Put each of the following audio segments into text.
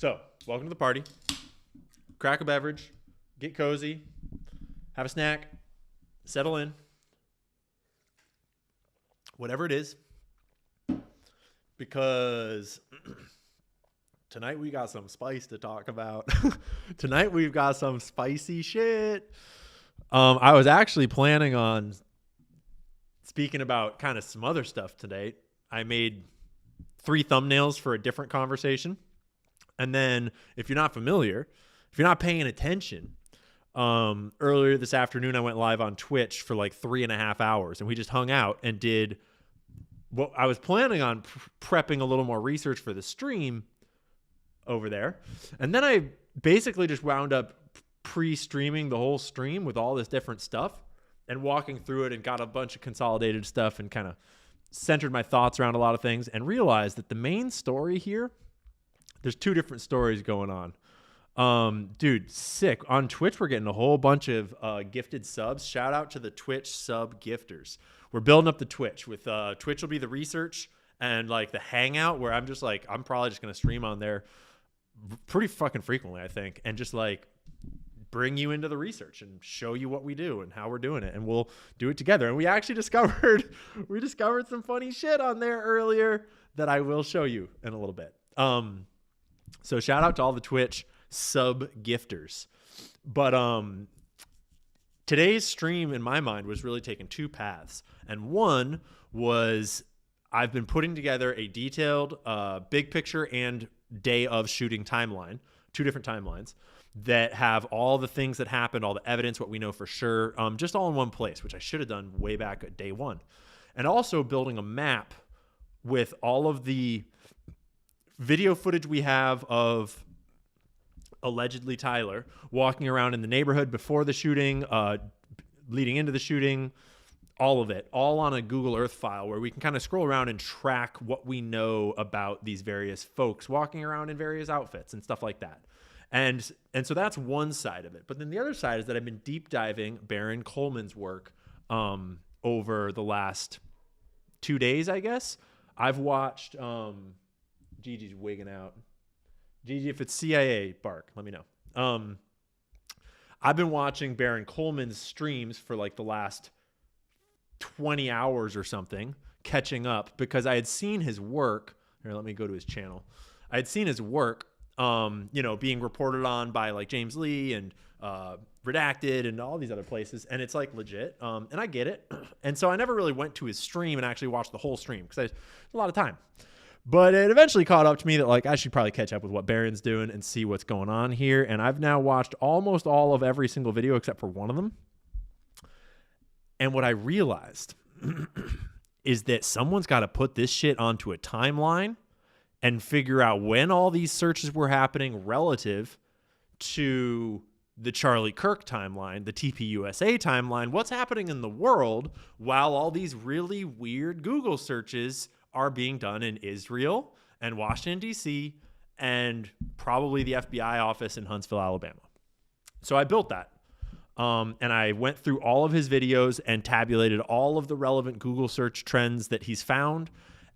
So, welcome to the party. Crack a beverage, get cozy, have a snack, settle in. Whatever it is, because tonight we got some spice to talk about. Tonight we've got some spicy shit. I was actually planning on speaking about kind of some other stuff today. I made 3 thumbnails for a different conversation. And then if you're not familiar, if you're not paying attention, earlier this afternoon, I went live on Twitch for like 3.5 hours and we just hung out and did what I was planning on prepping a little more research for the stream over there. And then I basically just wound up pre-streaming the whole stream with all this different stuff and walking through it and got a bunch of consolidated stuff and kind of centered my thoughts around a lot of things and realized that the main story here, there's 2 different stories going on. Dude, sick. On Twitch, we're getting a whole bunch of gifted subs. Shout out to the Twitch sub gifters. We're building up the Twitch. With Twitch will be the research and like the hangout where I'm probably just going to stream on there pretty fucking frequently, I think, and just like bring you into the research and show you what we do and how we're doing it, and we'll do it together. And we actually discovered some funny shit on there earlier that I will show you in a little bit. So shout out to all the Twitch sub gifters. But today's stream in my mind was really taking 2 paths. And one was I've been putting together a detailed big picture and day of shooting timeline, 2 different timelines that have all the things that happened, all the evidence, what we know for sure, just all in one place, which I should have done way back at day 1. And also building a map with all of the video footage we have of allegedly Tyler walking around in the neighborhood before the shooting, leading into the shooting, all of it, all on a Google Earth file where we can kind of scroll around and track what we know about these various folks walking around in various outfits and stuff like that. And so that's one side of it. But then the other side is that I've been deep diving Baron Coleman's work over the last 2 days, I guess. I've watched... Gigi's wigging out. Gigi, if it's CIA, bark. Let me know. I've been watching Baron Coleman's streams for like the last 20 hours or something, catching up because I had seen his work. Here, let me go to his channel. I had seen his work, being reported on by like James Lee and Redacted and all these other places, and it's like legit. And I get it. And so I never really went to his stream and actually watched the whole stream because I had a lot of time. But it eventually caught up to me that like I should probably catch up with what Baron's doing and see what's going on here. And I've now watched almost all of every single video except for one of them. And what I realized is that someone's got to put this shit onto a timeline and figure out when all these searches were happening relative to the Charlie Kirk timeline, the TPUSA timeline, what's happening in the world while all these really weird Google searches are being done in Israel and Washington, D.C., and probably the FBI office in Huntsville, Alabama. So I built that. And I went through all of his videos and tabulated all of the relevant Google search trends that he's found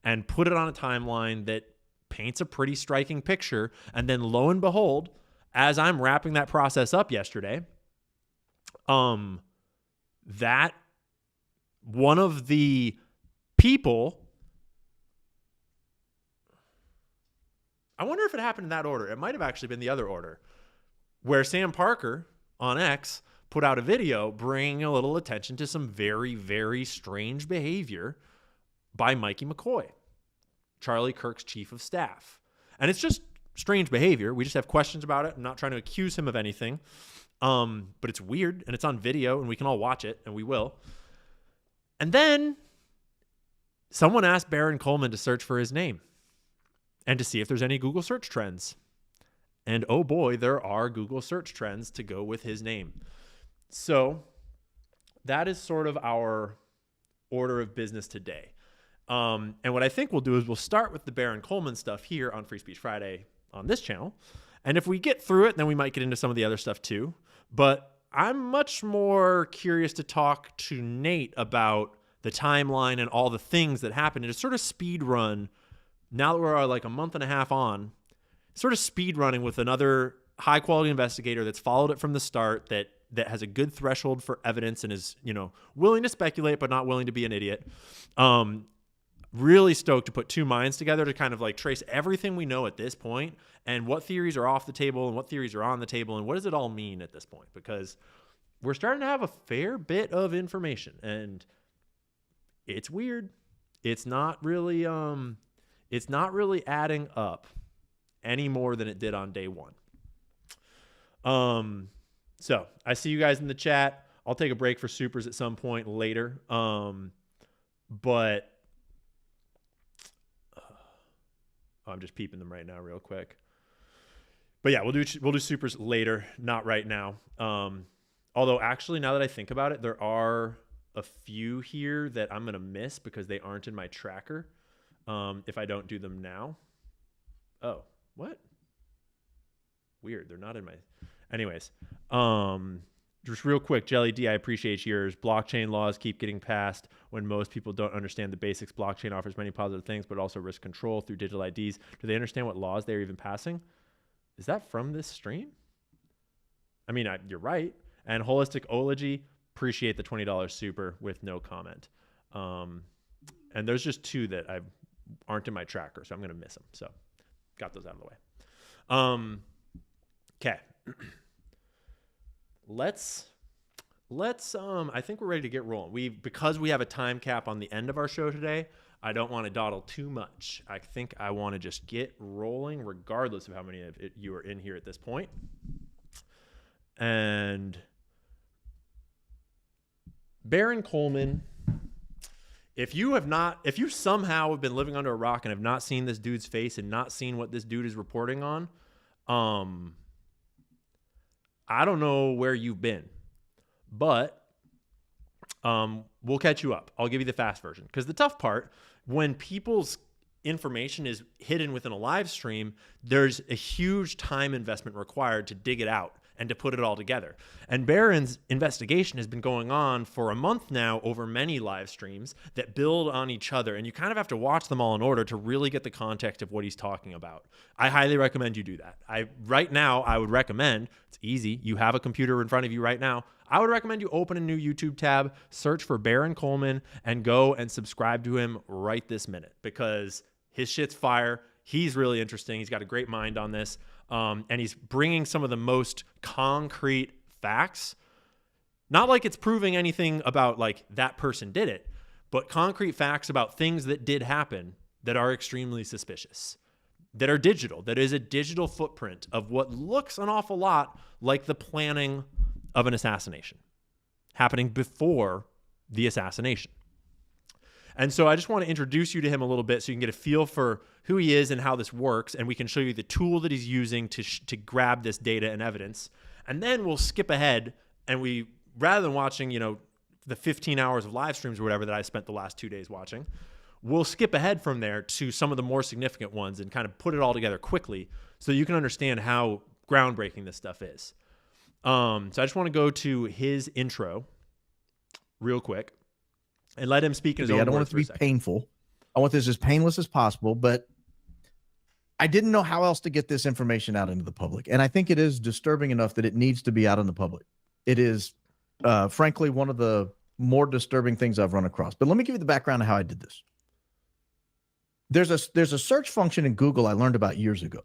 and put it on a timeline that paints a pretty striking picture. And then lo and behold, as I'm wrapping that process up yesterday, that one of the people... I wonder if it happened in that order. It might have actually been the other order, where Sam Parker on X put out a video bringing a little attention to some very, very strange behavior by Mikey McCoy, Charlie Kirk's chief of staff. And it's just strange behavior. We just have questions about it. I'm not trying to accuse him of anything, but it's weird, and it's on video, and we can all watch it, and we will. And then someone asked Baron Coleman to search for his name and to see if there's any Google search trends. And oh boy, there are Google search trends to go with his name. So that is sort of our order of business today. And what I think we'll do is we'll start with the Baron Coleman stuff here on Free Speech Friday on this channel. And if we get through it, then we might get into some of the other stuff too. But I'm much more curious to talk to Nate about the timeline and all the things that happened and to sort of speed run. Now that we're like a month and a half on, sort of speed running with another high quality investigator that's followed it from the start, that has a good threshold for evidence and is, willing to speculate, but not willing to be an idiot. Really stoked to put two minds together to kind of like trace everything we know at this point and what theories are off the table and what theories are on the table and what does it all mean at this point, because we're starting to have a fair bit of information and it's weird. It's not really adding up any more than it did on day one. So I see you guys in the chat. I'll take a break for supers at some point later. But I'm just peeping them right now real quick. But yeah, we'll do supers later, not right now. Although actually, now that I think about it, there are a few here that I'm going to miss because they aren't in my tracker. If I don't do them now. Oh, what? Weird. They're not in my... Anyways, just real quick, Jelly D, I appreciate yours. Blockchain laws keep getting passed when most people don't understand the basics. Blockchain offers many positive things, but also risk control through digital IDs. Do they understand what laws they're even passing? Is that from this stream? I mean, you're right. And Holistic Ology, appreciate the $20 super with no comment. And there's just two that aren't in my tracker, so I'm going to miss them. So got those out of the way. Okay. Let's I think we're ready to get rolling. Because we have a time cap on the end of our show today, I don't want to dawdle too much. I think I want to just get rolling regardless of how many of you are in here at this point. And Baron Coleman, if you somehow have been living under a rock and have not seen this dude's face and not seen what this dude is reporting on, I don't know where you've been, but we'll catch you up. I'll give you the fast version, because the tough part, when people's information is hidden within a live stream, there's a huge time investment required to dig it out and to put it all together. And Baron's investigation has been going on for a month now over many live streams that build on each other. And you kind of have to watch them all in order to really get the context of what he's talking about. I highly recommend you do that. Right now, I would recommend, it's easy. You have a computer in front of you right now. I would recommend you open a new YouTube tab, search for Baron Coleman, and go and subscribe to him right this minute, because his shit's fire. He's really interesting. He's got a great mind on this. And he's bringing some of the most concrete facts, not like it's proving anything about like that person did it, but concrete facts about things that did happen that are extremely suspicious, that are digital, that is a digital footprint of what looks an awful lot like the planning of an assassination happening before the assassination. And so I just want to introduce you to him a little bit so you can get a feel for who he is and how this works, and we can show you the tool that he's using to grab this data and evidence. And then we'll skip ahead, and rather than watching, the 15 hours of live streams or whatever that I spent the last 2 days watching, we'll skip ahead from there to some of the more significant ones and kind of put it all together quickly so you can understand how groundbreaking this stuff is. So I just want to go to his intro real quick and let him speak in his own words. I don't want it to be painful. I want this as painless as possible, but I didn't know how else to get this information out into the public. And I think it is disturbing enough that it needs to be out in the public. It is, frankly, one of the more disturbing things I've run across. But let me give you the background of how I did this. There's a search function in Google I learned about years ago.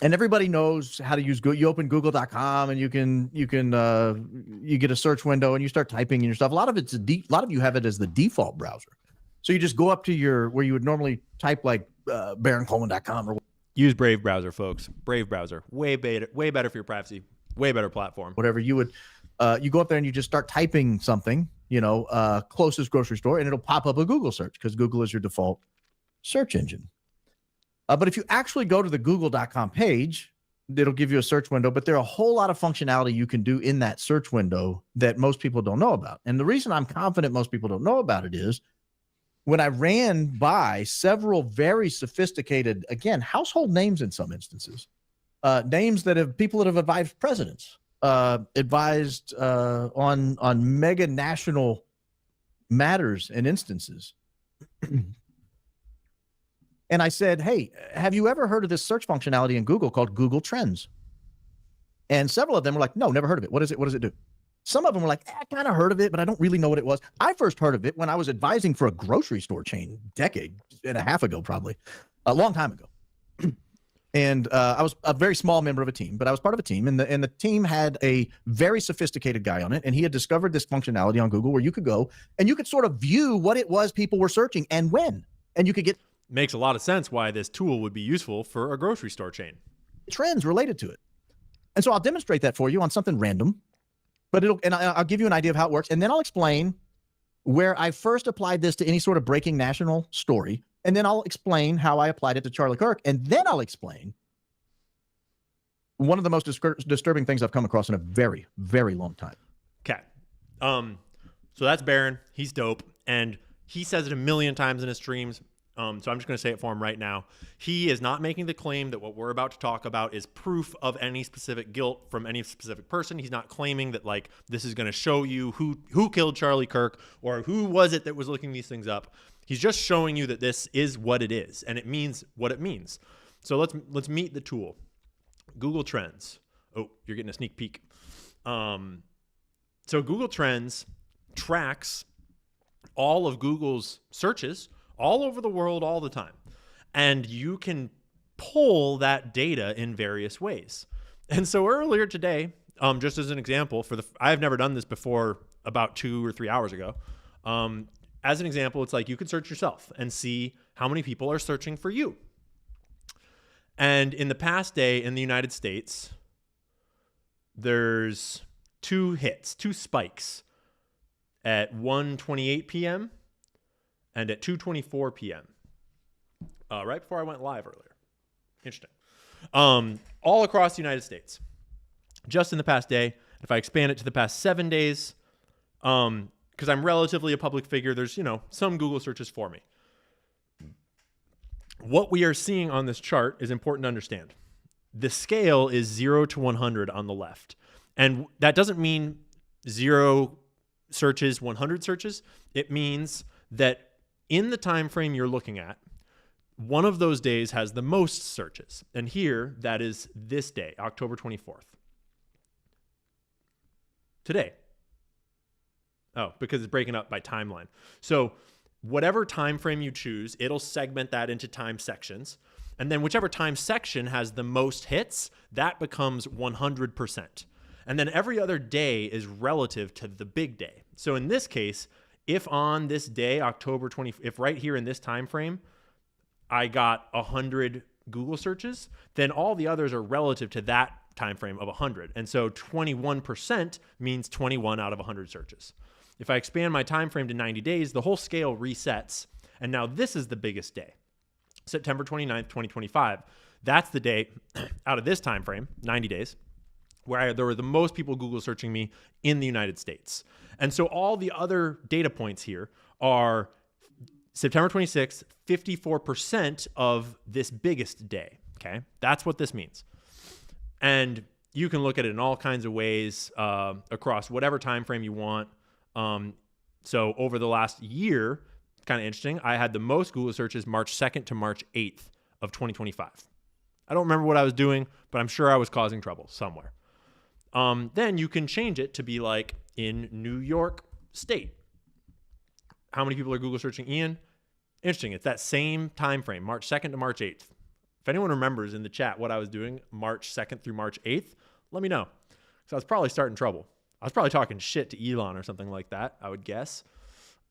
And everybody knows how to use Google. You open google.com and you get a search window and you start typing in your stuff. A lot of you have it as the default browser. So you just go up to where you would normally type like baroncoleman.com or use Brave browser, folks. Brave browser, way better for your privacy, way better platform. Whatever you would, you go up there and you just start typing something, closest grocery store, and it'll pop up a Google search because Google is your default search engine. But if you actually go to the google.com page, it'll give you a search window, but there are a whole lot of functionality you can do in that search window that most people don't know about. And the reason I'm confident most people don't know about it is when I ran by several very sophisticated, again, household names in some instances, names people that have advised presidents, advised on mega national matters and instances. And I said, hey, have you ever heard of this search functionality in Google called Google Trends? And several of them were like, no, never heard of it. What is it? What does it do? Some of them were like, I kind of heard of it, but I don't really know what it was. I first heard of it when I was advising for a grocery store chain a decade and a half ago, probably a long time ago. And I was a very small member of a team, but I was part of a team, and the team had a very sophisticated guy on it, and he had discovered this functionality on Google where you could go and you could sort of view what it was people were searching and when, and you could get Makes a lot of sense why this tool would be useful for a grocery store chain. trends related to it. And so I'll demonstrate that for you on something random, but I'll give you an idea of how it works, and then I'll explain where I first applied this to any sort of breaking national story. And then I'll explain how I applied it to Charlie Kirk. And then I'll explain one of the most disturbing things I've come across in a very, very long time. Okay. So that's Baron. He's dope. And he says it a million times in his streams. So I'm just going to say it for him right now. He is not making the claim that what we're about to talk about is proof of any specific guilt from any specific person. He's not claiming that like this is going to show you who killed Charlie Kirk or who was it that was looking these things up. He's just showing you that this is what it is and it means what it means. So let's meet the tool. Google Trends. Oh, you're getting a sneak peek. So Google Trends tracks all of Google's searches all over the world all the time. And you can pull that data in various ways. And so earlier today, just as an example, I've never done this before about 2 or 3 hours ago. As an example, it's like you can search yourself and see how many people are searching for you. And in the past day in the United States, there's 2 spikes at 1:28 p.m. and at 2:24 p.m. Right before I went live earlier. Interesting. All across the United States. Just in the past day. If I expand it to the past 7 days, because I'm relatively a public figure, there's, some Google searches for me. What we are seeing on this chart is important to understand. The scale is 0 to 100 on the left. And that doesn't mean 0 searches, 100 searches. It means that in the time frame you're looking at, one of those days has the most searches. And here, that is this day, October 24th. Today. Oh, because it's breaking up by timeline. So whatever time frame you choose, it'll segment that into time sections. And then whichever time section has the most hits, that becomes 100%. And then every other day is relative to the big day. So in this case, if on this day, October 20, if right here in this time frame, I got 100 Google searches, then all the others are relative to that time frame of 100. And so 21% means 21 out of 100 searches. If I expand my time frame to 90 days, the whole scale resets. And now this is the biggest day, September 29th, 2025. That's the day out of this time frame, 90 days, where there were the most people Google searching me in the United States. And so all the other data points here are September 26th, 54% of this biggest day. Okay, that's what this means. And you can look at it in all kinds of ways across whatever time frame you want. So over the last year, kind of interesting, I had the most Google searches March 2nd to March 8th of 2025. I don't remember what I was doing, but I'm sure I was causing trouble somewhere. Then you can change it to be like in New York State. How many people are Google searching Ian? Interesting. It's that same time frame, March 2nd to March 8th. If anyone remembers in the chat what I was doing March 2nd through March 8th, let me know. So I was probably starting trouble. I was probably talking shit to Elon or something like that, I would guess.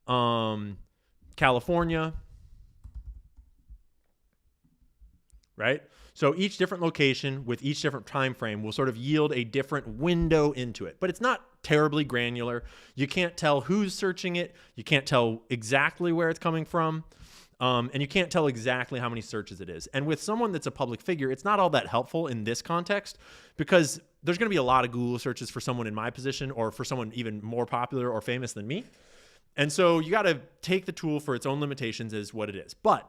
California. Right? So each different location with each different time frame will sort of yield a different window into it. But it's not terribly granular. You can't tell who's searching it. You can't tell exactly where it's coming from. And you can't tell exactly how many searches it is. And with someone that's a public figure, it's not all that helpful in this context because there's going to be a lot of Google searches for someone in my position or for someone even more popular or famous than me. And so you got to take the tool for its own limitations as what it is. But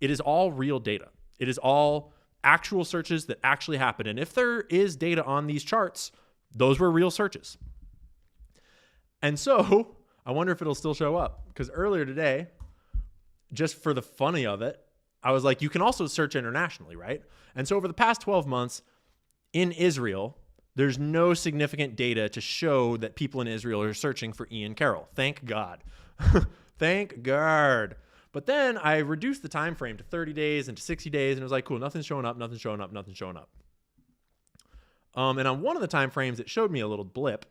it is all real data. It is all actual searches that actually happen. And if there is data on these charts, those were real searches. And so I wonder if it'll still show up because earlier today, just for the funny of it, I was like, you can also search internationally, right? And so over the past 12 months in Israel, there's no significant data to show that people in Israel are searching for Ian Carroll. Thank God. Thank God. But then I reduced the time frame to 30 days and to 60 days, and it was like, cool, nothing's showing up, nothing's showing up, nothing's showing up. And on one of the time frames, it showed me a little blip.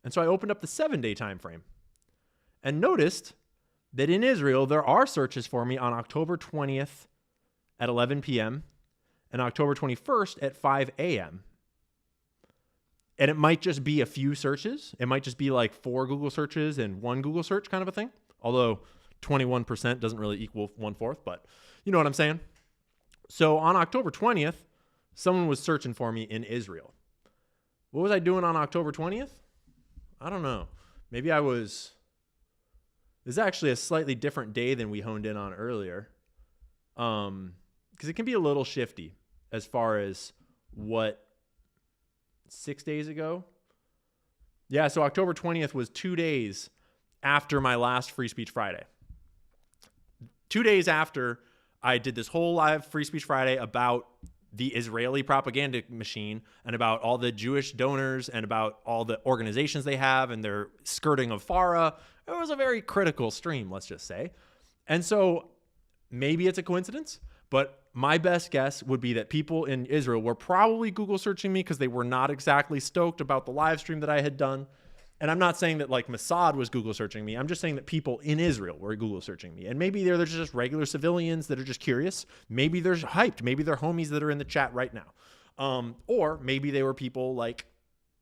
And so I opened up the 7-day time frame and noticed that in Israel, there are searches for me on October 20th at 11 p.m. and October 21st at 5 a.m. And it might just be a few searches. It might just be like 4 Google searches and 1 Google search kind of a thing. Although 21% doesn't really equal 1/4, but you know what I'm saying? So on October 20th, someone was searching for me in Israel. What was I doing on October 20th? I don't know. Maybe I was... This is actually a slightly different day than we honed in on earlier. Because it can be a little shifty as far as what... 6 days ago? Yeah, so October 20th was 2 days after my last Free Speech Friday. 2 days after I did this whole live Free Speech Friday about the Israeli propaganda machine and about all the Jewish donors and about all the organizations they have and their skirting of FARA. It was a very critical stream, let's just say. And so maybe it's a coincidence, but my best guess would be that people in Israel were probably Google searching me because they were not exactly stoked about the live stream that I had done. And I'm not saying that like Mossad was Google searching me. I'm just saying that people in Israel were Google searching me. And maybe they're just regular civilians that are just curious. Maybe they're hyped. Maybe they're homies that are in the chat right now. Or maybe they were people like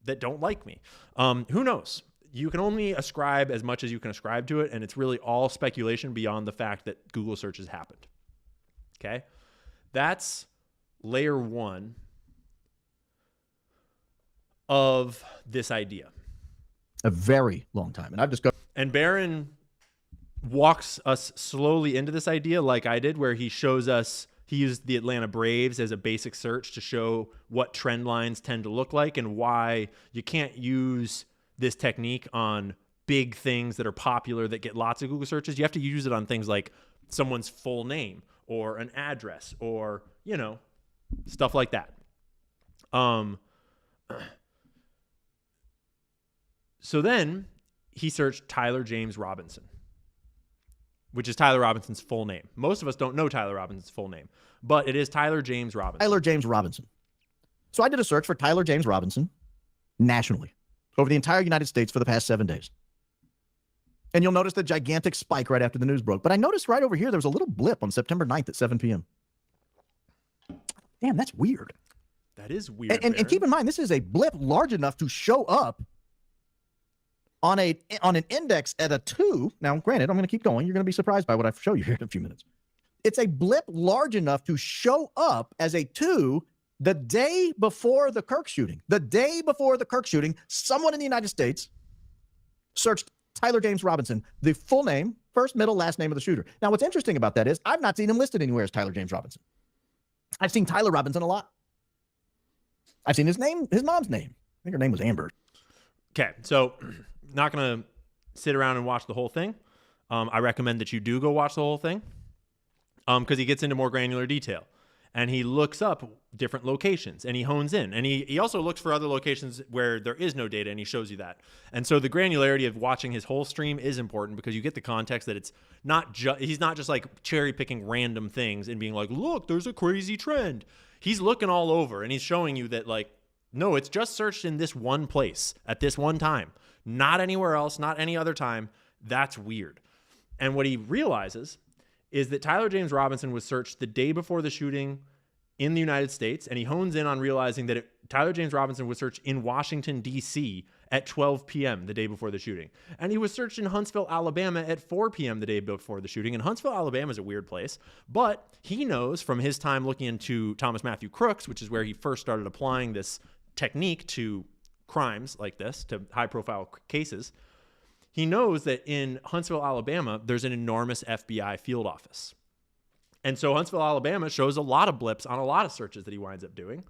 that don't like me. Who knows? You can only ascribe as much as you can ascribe to it. And it's really all speculation beyond the fact that Google searches happened. Okay? That's layer 1 of this idea. A very long time. And I've discovered. And Barron walks us slowly into this idea like I did, where he shows us, he used the Atlanta Braves as a basic search to show what trend lines tend to look like and why you can't use this technique on big things that are popular that get lots of Google searches. You have to use it on things like someone's full name or an address or, you know, stuff like that. So then he searched Tyler James Robinson, which is Tyler Robinson's full name. Most of us don't know Tyler Robinson's full name, but it is Tyler James Robinson. Tyler James Robinson. So I did a search for Tyler James Robinson nationally over the entire United States for the past 7 days. And you'll notice the gigantic spike right after the news broke. But I noticed right over here, there was a little blip on September 9th at 7 p.m. Damn, that's weird. That is weird. And keep in mind, this is a blip large enough to show up on an index at a 2. Now, granted, I'm going to keep going. You're going to be surprised by what I show you here in a few minutes. It's a blip large enough to show up as a 2 the day before the Kirk shooting. The day before the Kirk shooting, someone in the United States searched Tyler James Robinson, the full name, first, middle, last name of the shooter. Now, what's interesting about that is I've not seen him listed anywhere as Tyler James Robinson. I've seen Tyler Robinson a lot. I've seen his name, his mom's name. I think her name was Amber. Okay, so not going to sit around and watch the whole thing. I recommend that you do go watch the whole thing because he gets into more granular detail. And he looks up different locations and he hones in. And he also looks for other locations where there is no data and he shows you that. And so the granularity of watching his whole stream is important because you get the context that it's not he's not just like cherry picking random things and being like, look, there's a crazy trend. He's looking all over and he's showing you that like, no, it's just searched in this one place at this one time, not anywhere else, not any other time. That's weird. And what he realizes is that Tyler James Robinson was searched the day before the shooting in the United States, and he hones in on realizing that Tyler James Robinson was searched in Washington, D.C. at 12 p.m. the day before the shooting. And he was searched in Huntsville, Alabama at 4 p.m. the day before the shooting. And Huntsville, Alabama is a weird place, but he knows from his time looking into Thomas Matthew Crooks, which is where he first started applying this technique to crimes like this, to high-profile cases. He knows that in Huntsville, Alabama, there's an enormous FBI field office. And so Huntsville, Alabama shows a lot of blips on a lot of searches that he winds up doing.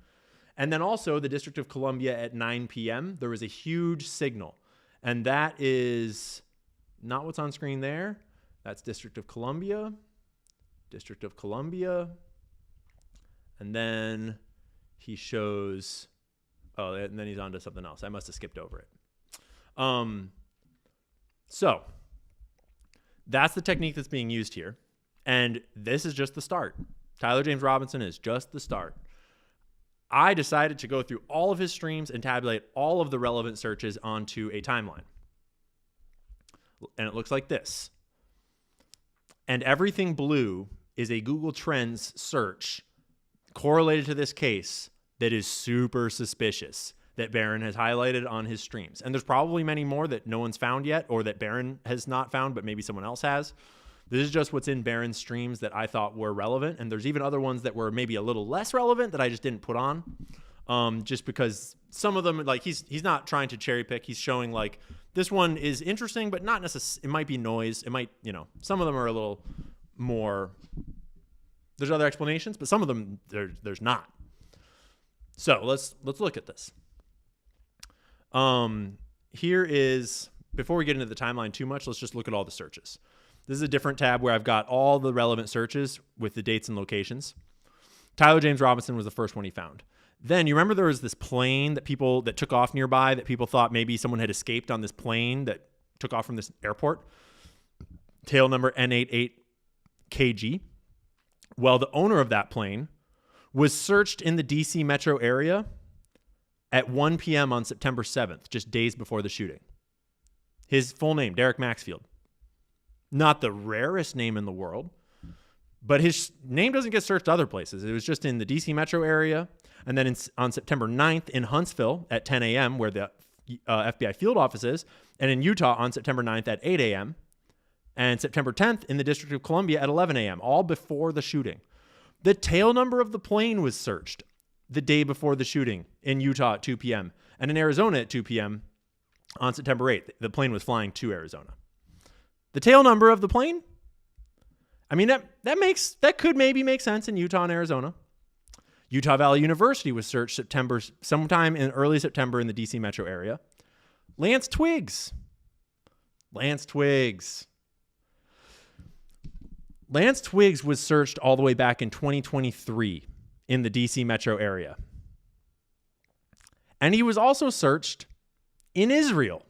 And then also the District of Columbia at 9 p.m., there was a huge signal. And that is not what's on screen there. That's District of Columbia. District of Columbia. And then he shows, oh, and then he's on to something else. I must have skipped over it. So that's the technique that's being used here. And this is just the start. Tyler James Robinson is just the start. I decided to go through all of his streams and tabulate all of the relevant searches onto a timeline. And it looks like this. And everything blue is a Google Trends search correlated to this case that is super suspicious that Barron has highlighted on his streams. And there's probably many more that no one's found yet, or that Barron has not found, but maybe someone else has. This is just what's in Barron's streams that I thought were relevant. And there's even other ones that were maybe a little less relevant that I just didn't put on. Just because some of them, like he's not trying to cherry pick. He's showing like this one is interesting, but not necessarily, it might be noise. It might, some of them are a little more, there's other explanations, but some of them there's not. So let's look at this. Here is, before we get into the timeline too much, let's just look at all the searches. This is a different tab where I've got all the relevant searches with the dates and locations. Tyler James Robinson was the first one he found. Then you remember there was this plane that took off nearby that people thought maybe someone had escaped on this plane that took off from this airport. Tail number N88KG. Well, the owner of that plane was searched in the DC metro area at 1 p.m. on September 7th, just days before the shooting. His full name, Derek Maxfield. Not the rarest name in the world, but his name doesn't get searched other places. It was just in the DC metro area. And then on September 9th in Huntsville at 10 a.m., where the FBI field office is, and in Utah on September 9th at 8 a.m., and September 10th in the District of Columbia at 11 a.m., all before the shooting. The tail number of the plane was searched the day before the shooting in Utah at 2 p.m. and in Arizona at 2 p.m. on September 8th. The plane was flying to Arizona. The tail number of the plane? I mean, that could maybe make sense in Utah and Arizona. Utah Valley University was searched sometime in early September in the DC metro area. Lance Twiggs. Lance Twiggs was searched all the way back in 2023 in the DC metro area. And he was also searched in Israel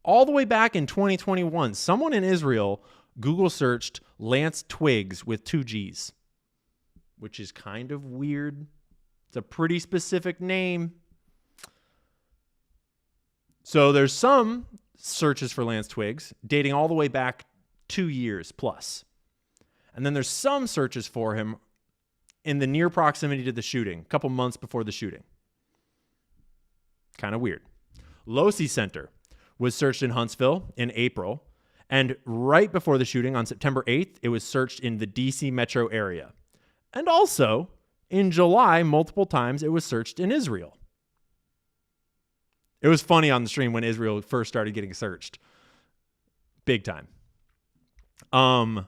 all the way back in 2021. Someone in Israel Google searched Lance Twiggs with 2 G's, which is kind of weird. It's a pretty specific name. So there's some searches for Lance Twiggs dating all the way back 2 years plus. And then there's some searches for him in the near proximity to the shooting, a couple months before the shooting. Kind of weird. Losi Center was searched in Huntsville in April. And right before the shooting on September 8th, it was searched in the DC metro area. And also, in July, multiple times, it was searched in Israel. It was funny on the stream when Israel first started getting searched. Big time. So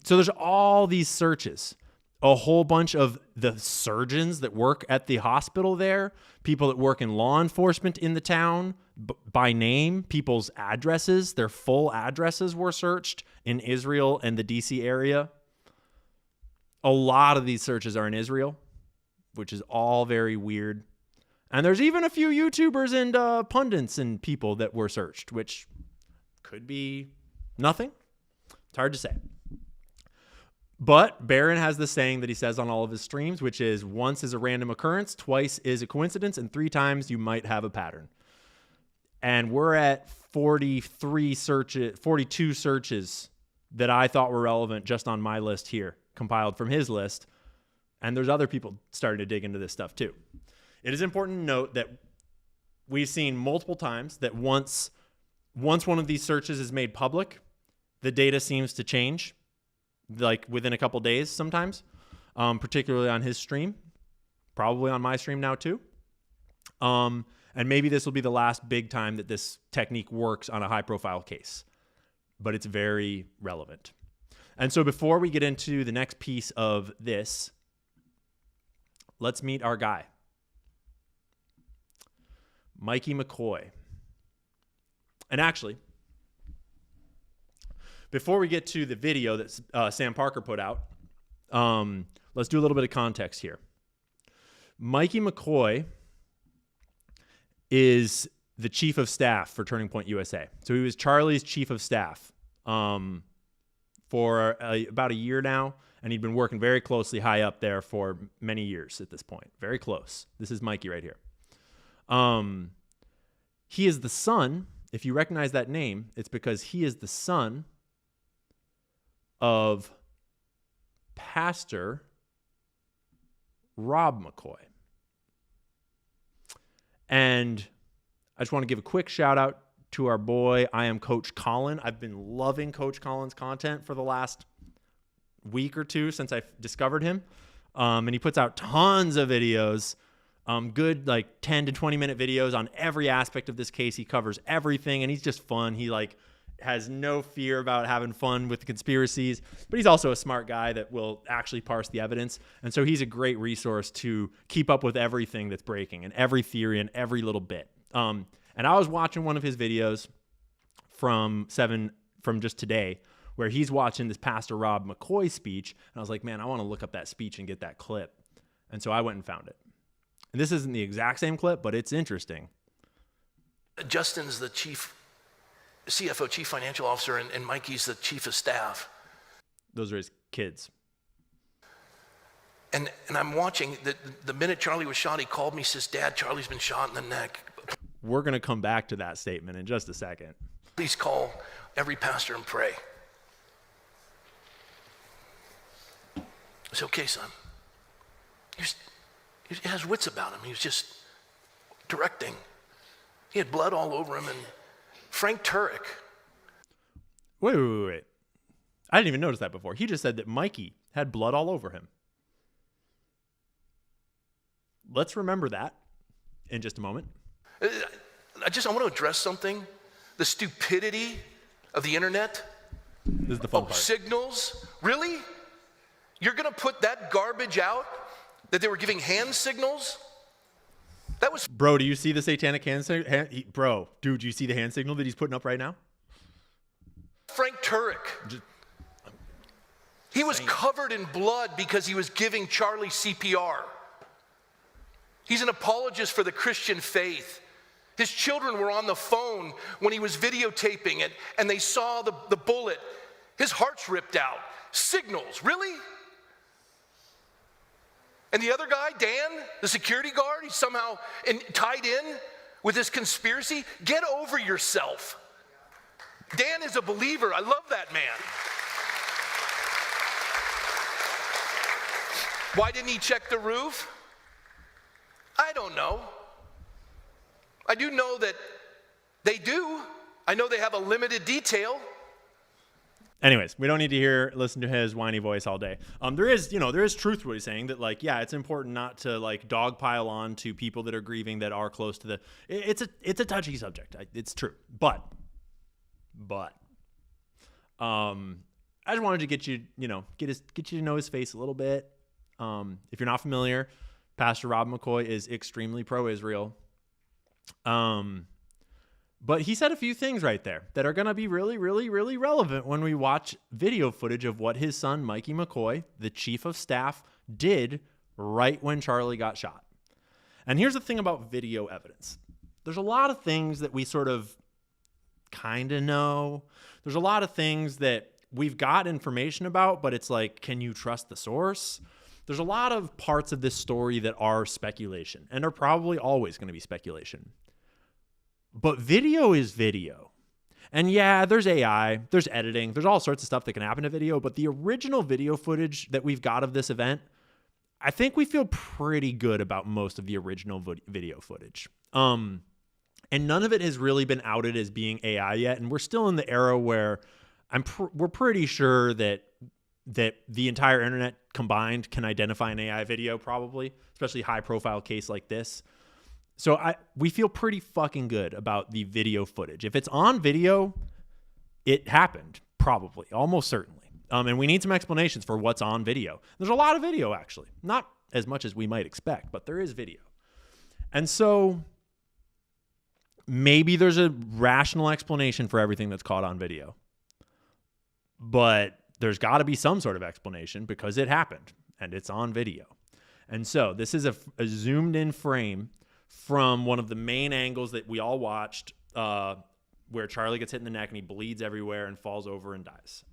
there's all these searches. A whole bunch of the surgeons that work at the hospital there, people that work in law enforcement in the town by name, people's addresses, their full addresses were searched in Israel and the DC area. A lot of these searches are in Israel, which is all very weird. And there's even a few YouTubers and pundits and people that were searched, which could be nothing. It's hard to say. But Barron has this saying that he says on all of his streams, which is once is a random occurrence, twice is a coincidence, and 3 times you might have a pattern. And we're at 42 searches that I thought were relevant just on my list here, compiled from his list. And there's other people starting to dig into this stuff too. It is important to note that we've seen multiple times that once one of these searches is made public, the data seems to change, like within a couple days sometimes, particularly on his stream, probably on my stream now too. And maybe this will be the last big time that this technique works on a high-profile case, but it's very relevant. And so before we get into the next piece of this, let's meet our guy, Mikey McCoy. And actually, before we get to the video that Sam Parker put out, let's do a little bit of context here. Mikey McCoy is the chief of staff for Turning Point USA. So he was Charlie's chief of staff for about a year now, and he'd been working very closely high up there for many years at this point. Very close. This is Mikey right here. He is the son, if you recognize that name, it's because he is the son of Pastor Rob McCoy. And I just want to give a quick shout out to our boy, I am Coach Colin. I've been loving Coach Colin's content for the last week or two since I discovered him. And he puts out tons of videos, good like 10 to 20 minute videos on every aspect of this case. He covers everything and he's just fun. He like has no fear about having fun with the conspiracies, but he's also a smart guy that will actually parse the evidence. And so he's a great resource to keep up with everything that's breaking and every theory and every little bit. And I was watching one of his videos from just today where he's watching this Pastor Rob McCoy speech. And I was like, man, I want to look up that speech and get that clip. And so I went and found it. And this isn't the exact same clip, but it's interesting. Justin's the CFO, chief financial officer, and Mikey's the chief of staff. Those are his kids. And I'm watching, the minute Charlie was shot, he called me, says, Dad, Charlie's been shot in the neck. We're going to come back to that statement in just a second. Please call every pastor and pray. I said, okay, son. He has wits about him. He was just directing. He had blood all over him. And Frank Turek. Wait. I didn't even notice that before. He just said that Mikey had blood all over him. Let's remember that in just a moment. I want to address something. The stupidity of the internet. This is the fun part. Signals. Really? You're going to put that garbage out? That they were giving hand signals? That was... Bro, do you see the satanic hand signal? Bro, dude, do you see the hand signal that he's putting up right now? Frank Turek. He was covered in blood because he was giving Charlie CPR. He's an apologist for the Christian faith. His children were on the phone when he was videotaping it, and they saw the bullet. His heart's ripped out. Signals, really? And the other guy, Dan, the security guard, he's somehow tied in with this conspiracy. Get over yourself. Dan is a believer. I love that man. Why didn't he check the roof? I don't know. I do know that they do. I know they have a limited detail. Anyways, we don't need to listen to his whiny voice all day. There is truth to what he's saying that like, yeah, it's important not to like dogpile on to people that are grieving that are close to it's a touchy subject. It's true. But I just wanted to get you to know his face a little bit. If you're not familiar, Pastor Rob McCoy is extremely pro-Israel. But he said a few things right there that are going to be really, really, really relevant when we watch video footage of what his son, Mikey McCoy, the chief of staff, did right when Charlie got shot. And here's the thing about video evidence. There's a lot of things that we sort of kind of know. There's a lot of things that we've got information about, but it's like, can you trust the source? There's a lot of parts of this story that are speculation and are probably always going to be speculation. But video is video. And yeah, there's AI, there's editing, there's all sorts of stuff that can happen to video, but the original video footage that we've got of this event, I think we feel pretty good about most of the original video footage. And none of it has really been outed as being AI yet, and we're still in the era where we're pretty sure that the entire internet combined can identify an AI video probably, especially a high-profile case like this. So we feel pretty fucking good about the video footage. If it's on video, it happened, probably, almost certainly. And we need some explanations for what's on video. There's a lot of video, actually. Not as much as we might expect, but there is video. And so maybe there's a rational explanation for everything that's caught on video. but there's got to be some sort of explanation because it happened and it's on video. And so this is a zoomed in frame from one of the main angles that we all watched, where Charlie gets hit in the neck and he bleeds everywhere and falls over and dies.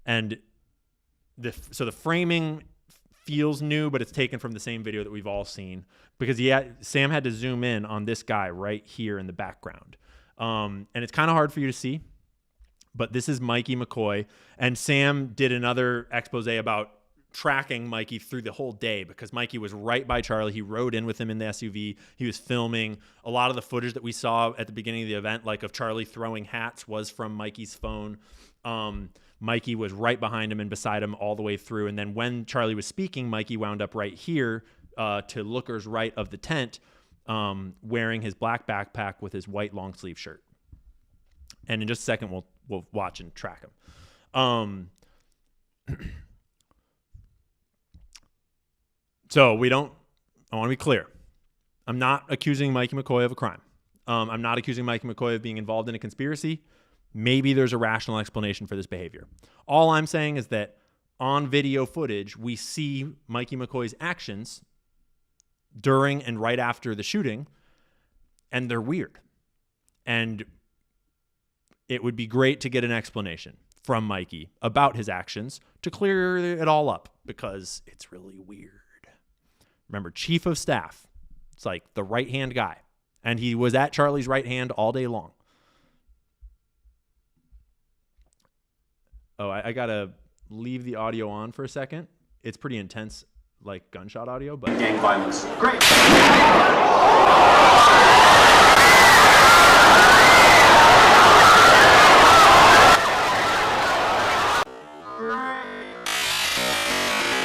And so the framing feels new, but it's taken from the same video that we've all seen, because Sam had to zoom in on this guy right here in the background. And it's kind of hard for you to see, but this is Mikey McCoy, and Sam did another expose about tracking Mikey through the whole day, because Mikey was right by Charlie. He rode in with him in the SUV. He was filming. A lot of the footage that we saw at the beginning of the event, like of Charlie throwing hats, was from Mikey's phone. Mikey was right behind him and beside him all the way through. And then when Charlie was speaking, Mikey wound up right here to Looker's right of the tent, wearing his black backpack with his white long sleeve shirt. And in just a second, we'll watch and track him. So I want to be clear. I'm not accusing Mikey McCoy of a crime. I'm not accusing Mikey McCoy of being involved in a conspiracy. Maybe there's a rational explanation for this behavior. All I'm saying is that on video footage, we see Mikey McCoy's actions during and right after the shooting, and they're weird. And it would be great to get an explanation from Mikey about his actions to clear it all up, because it's really weird. Remember, chief of staff. It's like the right-hand guy. And he was at Charlie's right hand all day long. Oh, I got to leave the audio on for a second. It's pretty intense, like gunshot audio, but... Gang violence. Great!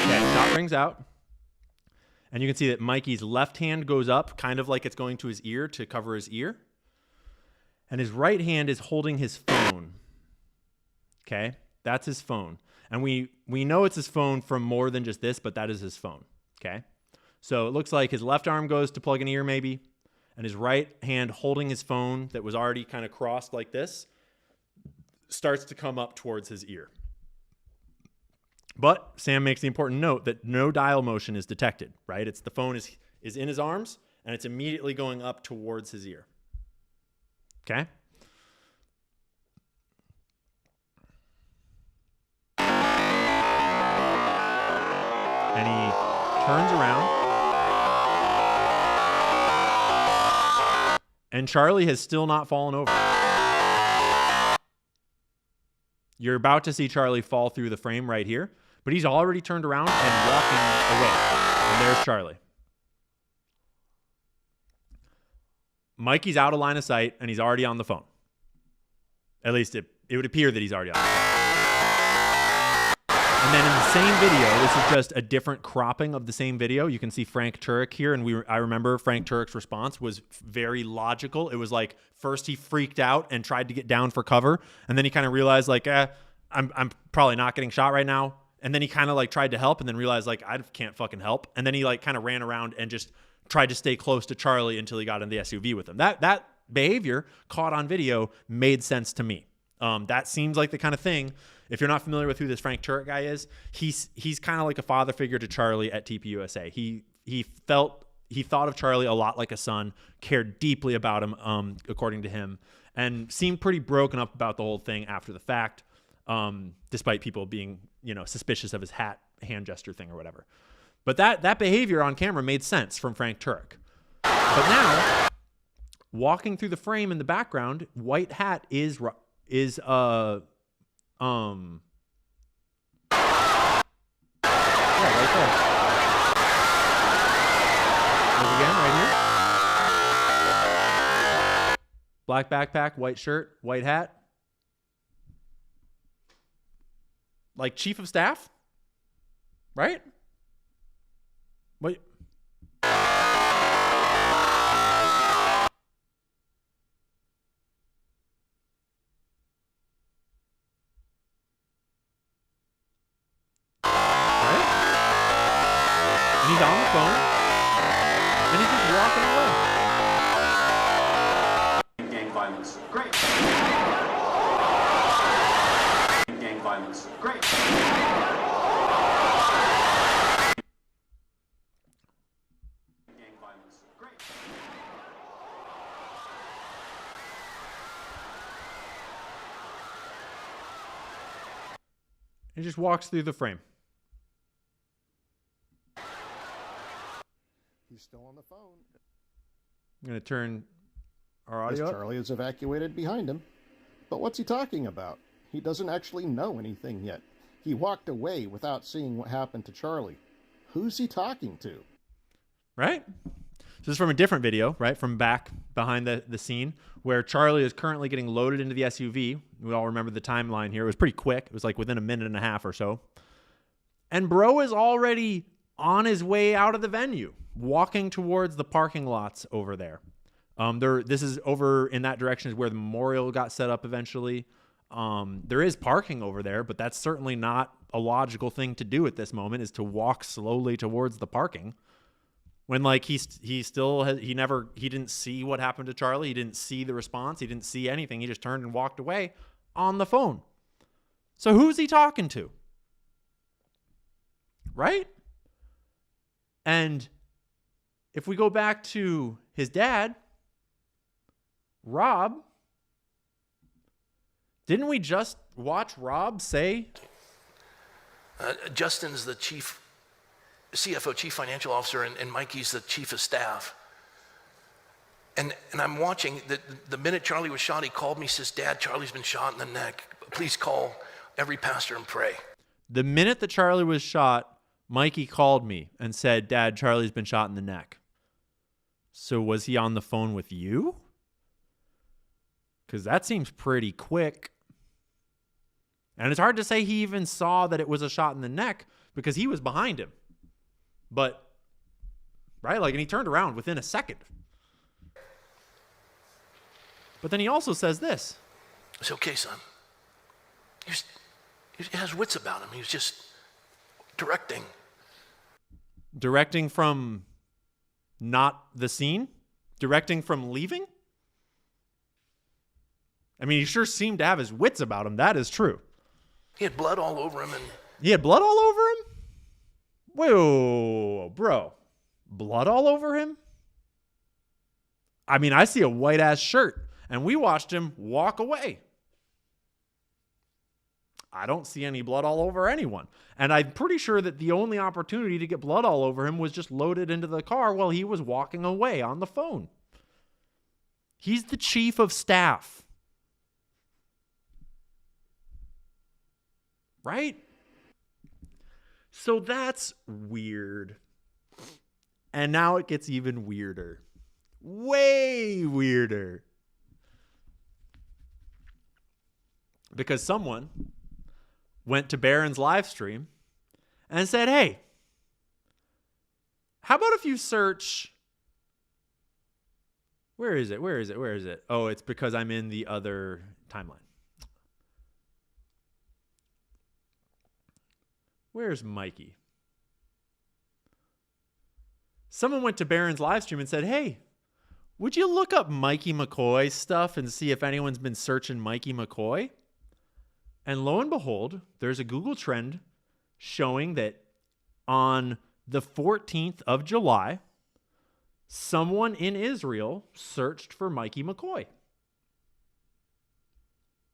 Okay, shot rings out. And you can see that Mikey's left hand goes up, kind of like it's going to his ear to cover his ear. And his right hand is holding his phone. Okay? That's his phone. And we know it's his phone from more than just this, but that is his phone. Okay? So it looks like his left arm goes to plug an ear maybe, and his right hand holding his phone that was already kind of crossed like this starts to come up towards his ear. But Sam makes the important note that no dial motion is detected, right? It's the phone is in his arms, and it's immediately going up towards his ear. Okay? And he turns around. And Charlie has still not fallen over. You're about to see Charlie fall through the frame right here, but he's already turned around and walking away. And there's Charlie. Mikey's out of line of sight, and he's already on the phone. At least it would appear that he's already on the phone. And then in the same video, this is just a different cropping of the same video. You can see Frank Turek here, and I remember Frank Turek's response was very logical. It was like, first he freaked out and tried to get down for cover, and then he kind of realized, like, I'm probably not getting shot right now. And then he kind of like tried to help, and then realized, like, I can't fucking help. And then he like kind of ran around and just tried to stay close to Charlie until he got in the SUV with him. That behavior caught on video made sense to me. That seems like the kind of thing. If you're not familiar with who this Frank Turek guy is, he's kind of like a father figure to Charlie at TPUSA. He thought of Charlie a lot like a son, cared deeply about him, according to him, and seemed pretty broken up about the whole thing after the fact, despite people being, suspicious of his hand gesture thing or whatever. But that behavior on camera made sense from Frank Turek. But now, walking through the frame in the background, white hat is yeah, right there. Look again, right here. Black backpack, white shirt, white hat. Like chief of staff? Right? Wait. He's on the phone, and he's just walking away. Gang violence. Great. Gang He just walks through the frame. He's still on the phone. I'm going to turn our As audio up. Charlie is evacuated behind him. But what's he talking about? He doesn't actually know anything yet. He walked away without seeing what happened to Charlie. Who's he talking to? Right? So this is from a different video, right? From back behind the scene where Charlie is currently getting loaded into the SUV. We all remember the timeline here. It was pretty quick. It was like within a minute and a half or so. And bro is already on his way out of the venue, walking towards the parking lots over there. This is over in that direction is where the memorial got set up eventually. There is parking over there, but that's certainly not a logical thing to do at this moment, is to walk slowly towards the parking. When like he didn't see what happened to Charlie. He didn't see the response. He didn't see anything. He just turned and walked away on the phone. So who's he talking to? Right? And if we go back to his dad, Rob, didn't we just watch Rob say? Justin's the CFO, chief financial officer, and Mikey's the chief of staff. And I'm watching, the minute Charlie was shot, he called me, says, Dad, Charlie's been shot in the neck. Please call every pastor and pray. The minute that Charlie was shot, Mikey called me and said, Dad, Charlie's been shot in the neck. So was he on the phone with you? Because that seems pretty quick. And it's hard to say he even saw that it was a shot in the neck because he was behind him. But, right? Like, and he turned around within a second. But then he also says this. It's okay, son. He has wits about him. He was just directing. Directing from not the scene? Directing from leaving? I mean, he sure seemed to have his wits about him. That is true. He had blood all over him. He had blood all over him? Whoa, bro. Blood all over him? I mean, I see a white-ass shirt, and we watched him walk away. I don't see any blood all over anyone. And I'm pretty sure that the only opportunity to get blood all over him was just loaded into the car while he was walking away on the phone. He's the chief of staff. Right? So that's weird. And now it gets even weirder. Way weirder. Because someone went to Barron's live stream and said, hey, how about if you search... Where is it? Oh, it's because I'm in the other timeline. Where's Mikey? Someone went to Barron's live stream and said, hey, would you look up Mikey McCoy's stuff and see if anyone's been searching Mikey McCoy? And lo and behold, there's a Google trend showing that on the 14th of July, someone in Israel searched for Mikey McCoy.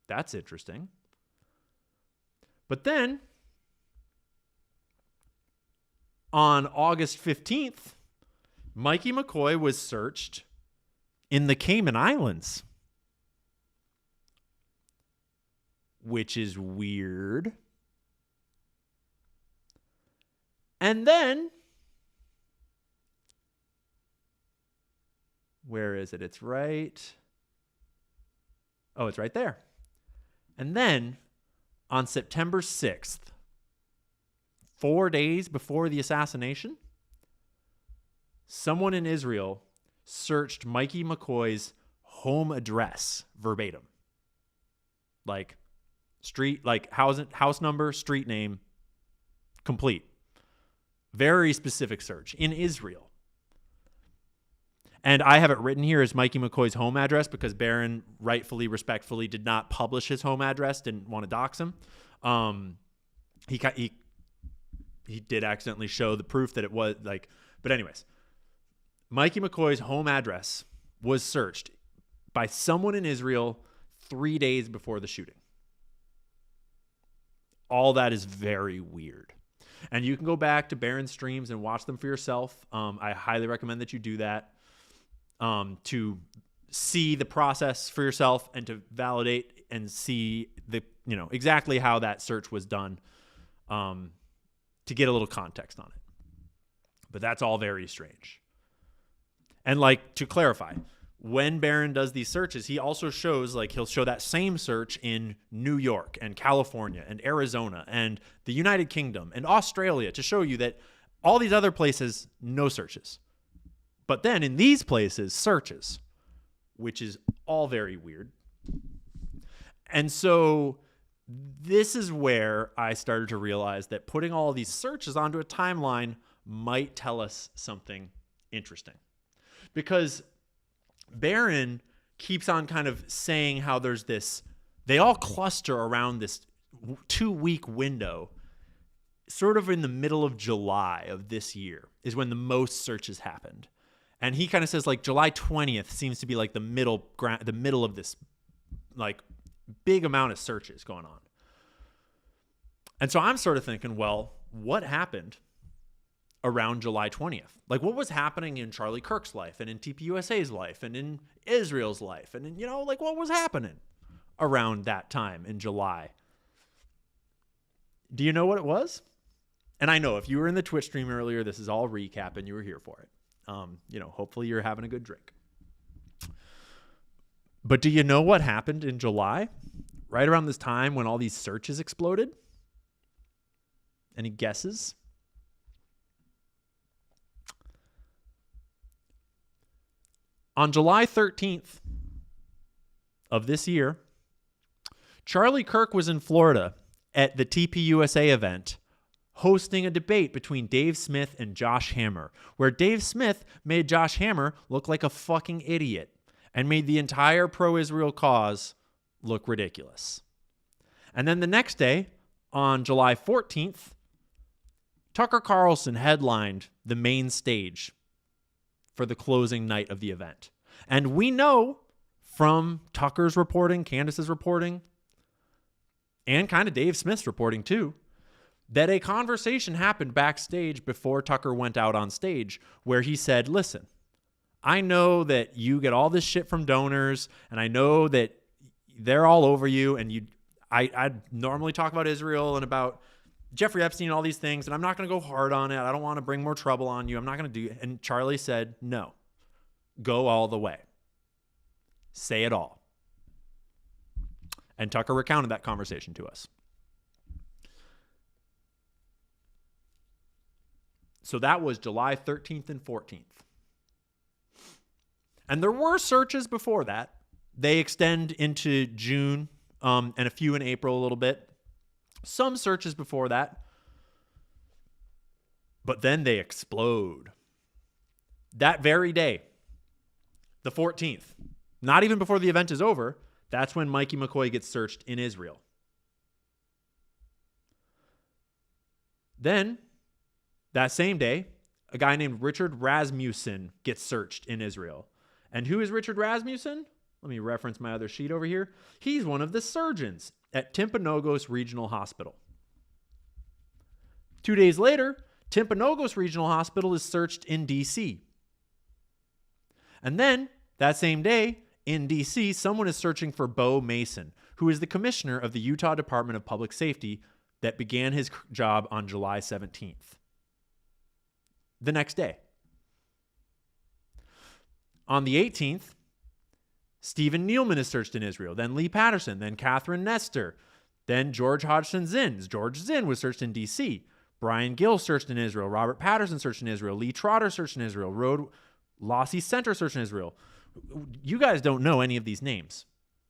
That's interesting. But then, on August 15th, Mikey McCoy was searched in the Cayman Islands, which is weird. And then, where is it? It's right. Oh, it's right there. And then, on September 6th, 4 days before the assassination, someone in Israel searched Mikey McCoy's home address verbatim. Like street, like house number, street name, complete. Very specific search in Israel. And I have it written here as Mikey McCoy's home address because Barron rightfully, respectfully did not publish his home address, didn't want to dox him. He did accidentally show the proof that it was like, but anyways, Mikey McCoy's home address was searched by someone in Israel 3 days before the shooting. all that is very weird. And you can go back to Barron's streams and watch them for yourself. I highly recommend that you do that to see the process for yourself and to validate and see exactly how that search was done, to get a little context on it. But that's all very strange. And to clarify, when Barron does these searches, he also shows, he'll show that same search in New York and California and Arizona and the United Kingdom and Australia to show you that all these other places, no searches. But then in these places, searches, which is all very weird. And so this is where I started to realize that putting all of these searches onto a timeline might tell us something interesting. Because Barron keeps on kind of saying how there's this, they all cluster around this 2-week window, sort of in the middle of July of this year is when the most searches happened. And he kind of says July 20th seems to be the middle of this big amount of searches going on. And so I'm sort of thinking, well, what happened around July 20th? What was happening in Charlie Kirk's life and in TPUSA's life and in Israel's life? And in, what was happening around that time in July? Do you know what it was? And I know if you were in the Twitch stream earlier, this is all recap and you were here for it. Hopefully you're having a good drink. But do you know what happened in July? Right around this time when all these searches exploded? Any guesses? On July 13th of this year, Charlie Kirk was in Florida at the TPUSA event hosting a debate between Dave Smith and Josh Hammer, where Dave Smith made Josh Hammer look like a fucking idiot and made the entire pro-Israel cause look ridiculous. And then the next day, on July 14th, Tucker Carlson headlined the main stage for the closing night of the event. And we know from Tucker's reporting, Candace's reporting, and kind of Dave Smith's reporting too, that a conversation happened backstage before Tucker went out on stage where he said, listen, I know that you get all this shit from donors, and I know that they're all over you, and I normally talk about Israel and about Jeffrey Epstein and all these things, and I'm not going to go hard on it. I don't want to bring more trouble on you. I'm not going to do it. And Charlie said, no, go all the way. Say it all. And Tucker recounted that conversation to us. So that was July 13th and 14th. And there were searches before that. They extend into June and a few in April a little bit. Some searches before that. But then they explode. That very day, the 14th, not even before the event is over, that's when Mikey McCoy gets searched in Israel. Then, that same day, a guy named Richard Rasmussen gets searched in Israel. And who is Richard Rasmussen? Let me reference my other sheet over here. He's one of the surgeons at Timpanogos Regional Hospital. 2 days later, Timpanogos Regional Hospital is searched in D.C. And then, that same day, in D.C., someone is searching for Bo Mason, who is the commissioner of the Utah Department of Public Safety that began his job on July 17th. The next day. On the 18th, Stephen Nealman is searched in Israel, then Lee Patterson, then Catherine Nestor, then George Hodgson Zinn. George Zinn was searched in D.C. Brian Gill searched in Israel. Robert Patterson searched in Israel. Lee Trotter searched in Israel. Lossie Center searched in Israel. You guys don't know any of these names.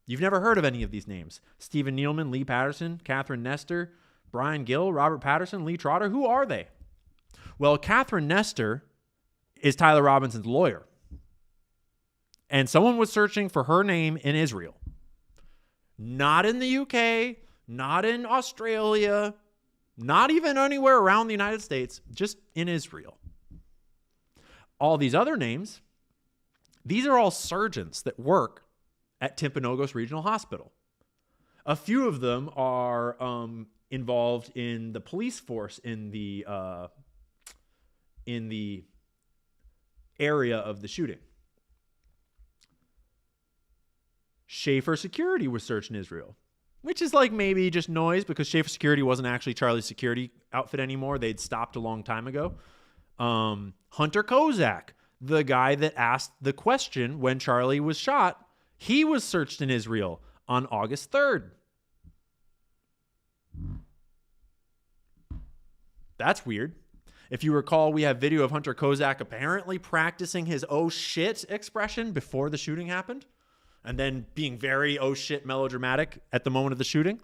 You've never heard of any of these names. Stephen Nealman, Lee Patterson, Catherine Nestor, Brian Gill, Robert Patterson, Lee Trotter. Who are they? Well, Catherine Nestor is Tyler Robinson's lawyer. And someone was searching for her name in Israel. Not in the UK, not in Australia, not even anywhere around the United States, just in Israel. All these other names, these are all surgeons that work at Timpanogos Regional Hospital. A few of them are involved in the police force in the area of the shooting. Schaefer Security was searched in Israel, which is like maybe just noise because Schaefer Security wasn't actually Charlie's security outfit anymore. They'd stopped a long time ago. Hunter Kozak, the guy that asked the question when Charlie was shot, he was searched in Israel on August 3rd. That's weird. If you recall, we have video of Hunter Kozak apparently practicing his oh shit expression before the shooting happened, and then being very oh shit melodramatic at the moment of the shooting.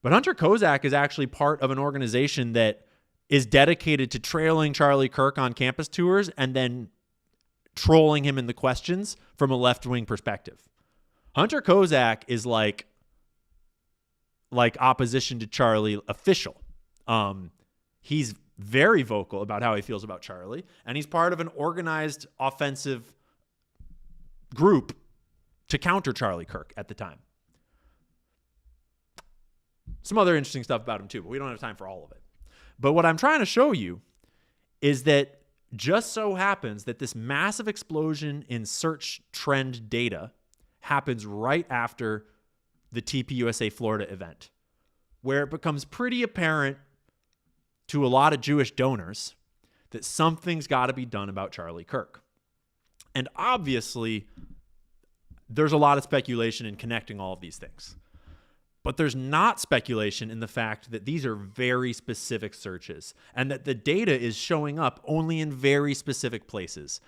But Hunter Kozak is actually part of an organization that is dedicated to trailing Charlie Kirk on campus tours and then trolling him in the questions from a left-wing perspective. Hunter Kozak is like opposition to Charlie official. He's very vocal about how he feels about Charlie, and he's part of an organized offensive group to counter Charlie Kirk at the time. Some other interesting stuff about him too, but we don't have time for all of it. But what I'm trying to show you is that just so happens that this massive explosion in search trend data happens right after the TPUSA Florida event, where it becomes pretty apparent to a lot of Jewish donors that something's got to be done about Charlie Kirk. And obviously, there's a lot of speculation in connecting all of these things. But there's not speculation in the fact that these are very specific searches and that the data is showing up only in very specific places.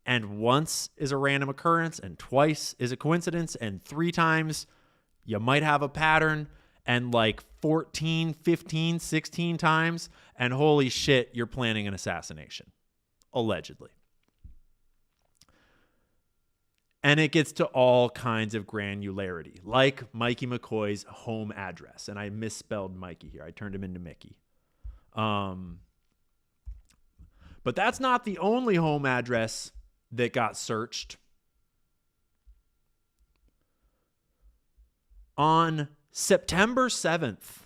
And once is a random occurrence, and twice is a coincidence, and 3 times you might have a pattern, and like 14, 15, 16 times, and holy shit, you're planning an assassination. Allegedly. And it gets to all kinds of granularity, like Mikey McCoy's home address. And I misspelled Mikey here. I turned him into Mickey. But that's not the only home address that got searched. On September 7th,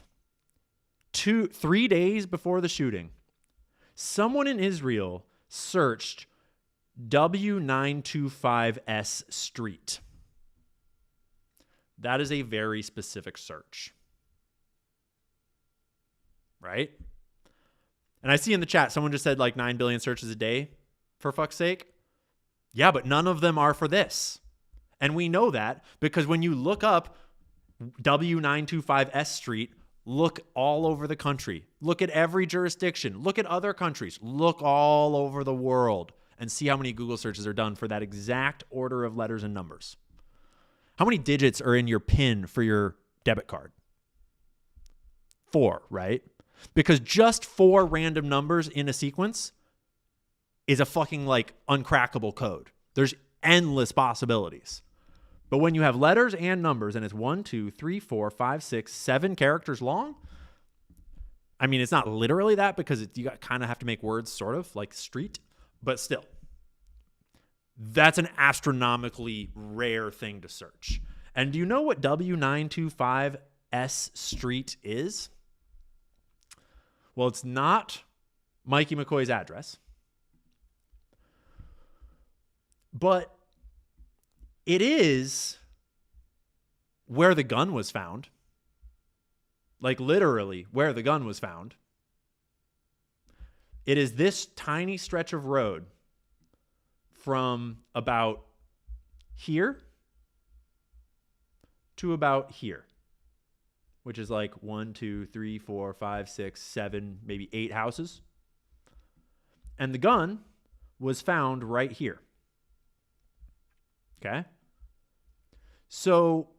3 days before the shooting, someone in Israel searched W925S Street. That is a very specific search. Right? And I see in the chat, someone just said like 9 billion searches a day, for fuck's sake. Yeah, but none of them are for this. And we know that because when you look up W925S Street, look all over the country. Look at every jurisdiction. Look at other countries. Look all over the world. And see how many Google searches are done for that exact order of letters and numbers. How many digits are in your PIN for your debit card? 4, right? Because just 4 random numbers in a sequence is a fucking like uncrackable code. There's endless possibilities. But when you have letters and numbers and it's 1, 2, 3, 4, 5, 6, 7 characters long, I mean, it's not literally that because you kind of have to make words sort of like street. But still, that's an astronomically rare thing to search. And do you know what W925S Street is? Well, it's not Mikey McCoy's address, but it is where the gun was found. Like literally where the gun was found. It is this tiny stretch of road from about here to about here, which is like 1, 2, 3, 4, 5, 6, 7, maybe 8 houses. And the gun was found right here. Okay? So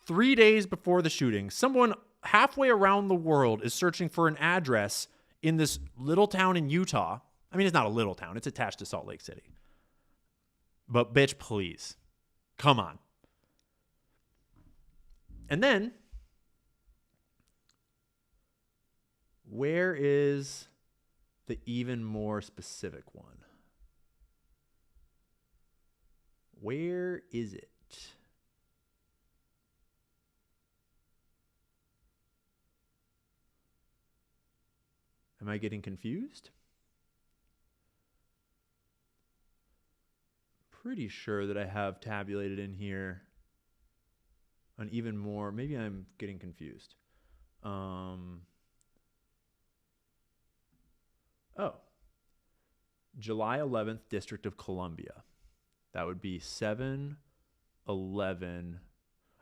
3 days before the shooting, someone halfway around the world is searching for an address in this little town in Utah. I mean, it's not a little town. It's attached to Salt Lake City. But bitch, please. Come on. And then, where is the even more specific one? Where is it? Am I getting confused? Pretty sure that I have tabulated in here on even more. Maybe I'm getting confused. July 11th, District of Columbia. That would be 7/11.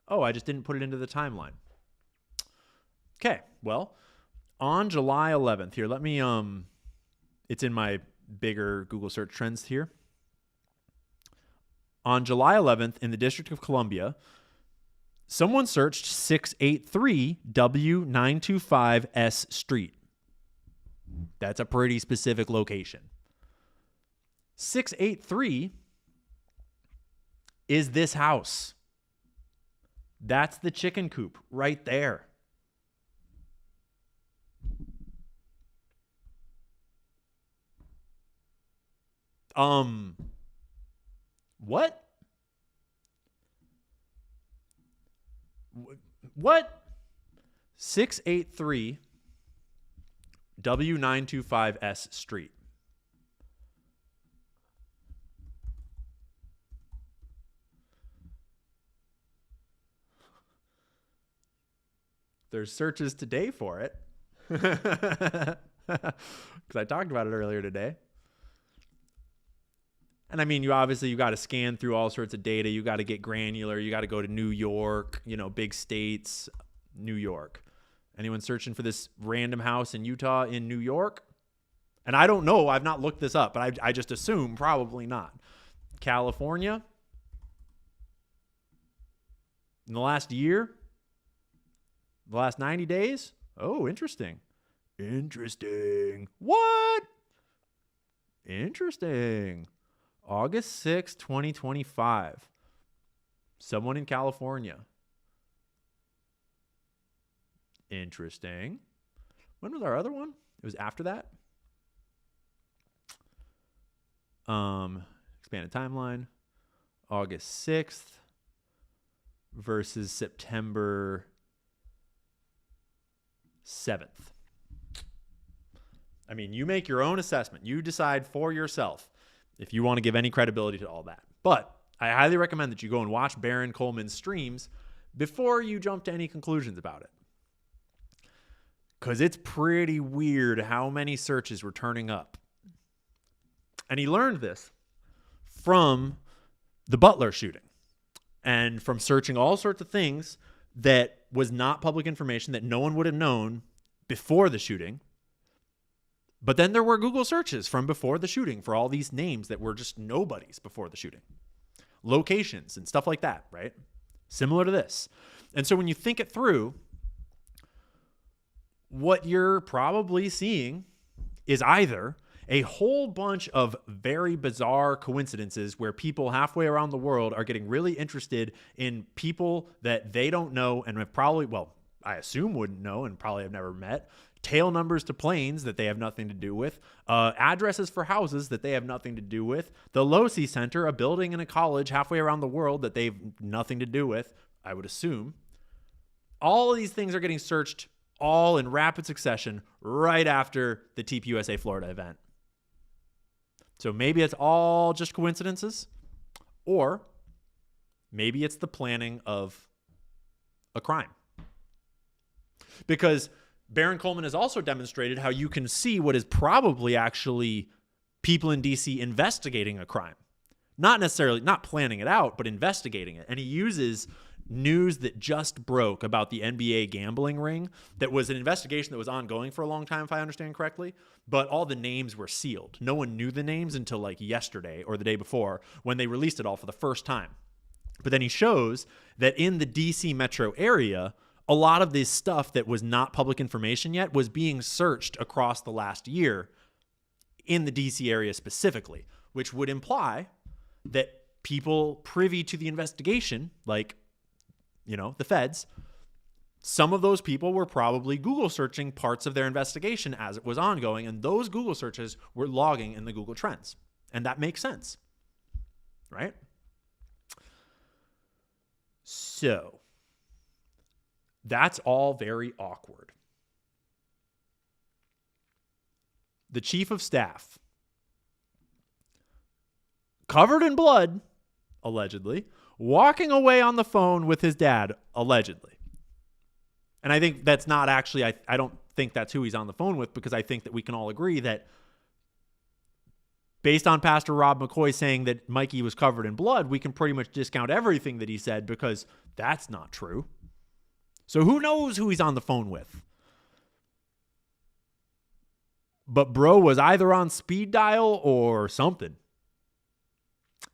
Oh, I just didn't put it into the timeline. Okay, well, on July 11th here, let me, it's in my bigger Google search trends here. On July 11th, in the District of Columbia, someone searched 683 W925S Street. That's a pretty specific location. 683 is this house. That's the chicken coop right there. What? What? 683 W925S Street. There's searches today for it. Because I talked about it earlier today. And I mean, you got to scan through all sorts of data. You got to get granular. You got to go to New York, big states, New York. Anyone searching for this random house in Utah in New York? And I don't know. I've not looked this up, but I just assume probably not. California? In the last year? The last 90 days? Oh, interesting. Interesting. What? Interesting. August 6th, 2025. Someone in California. Interesting. When was our other one? It was after that. Expanded timeline. August 6th versus September 7th. I mean, you make your own assessment. You decide for yourself if you want to give any credibility to all that. But I highly recommend that you go and watch Baron Coleman's streams before you jump to any conclusions about it. Because it's pretty weird how many searches were turning up. And he learned this from the Butler shooting and from searching all sorts of things that was not public information that no one would have known before the shooting. But then there were Google searches from before the shooting for all these names that were just nobodies before the shooting. Locations and stuff like that, right? Similar to this. And so when you think it through, what you're probably seeing is either a whole bunch of very bizarre coincidences where people halfway around the world are getting really interested in people that they don't know and have probably, I assume wouldn't know and probably have never met, tail numbers to planes that they have nothing to do with, addresses for houses that they have nothing to do with, the Losi Center, a building in a college halfway around the world that they've nothing to do with, I would assume. All of these things are getting searched all in rapid succession right after the TPUSA Florida event. So maybe it's all just coincidences, or maybe it's the planning of a crime. Because Baron Coleman has also demonstrated how you can see what is probably actually people in DC investigating a crime. Not necessarily, not planning it out, but investigating it. And he uses news that just broke about the NBA gambling ring that was an investigation that was ongoing for a long time, if I understand correctly, but all the names were sealed. No one knew the names until like yesterday or the day before when they released it all for the first time. But then he shows that in the DC metro area, a lot of this stuff that was not public information yet was being searched across the last year in the DC area specifically, which would imply that people privy to the investigation, like, the feds, some of those people were probably Google searching parts of their investigation as it was ongoing, and those Google searches were logging in the Google Trends. And that makes sense, right? So that's all very awkward. the chief of staff, covered in blood, allegedly, walking away on the phone with his dad, allegedly. And I think that's not actually, I don't think that's who he's on the phone with, because I think that we can all agree that based on Pastor Rob McCoy saying that Mikey was covered in blood, we can pretty much discount everything that he said, because that's not true. So who knows who he's on the phone with? But bro was either on speed dial or something.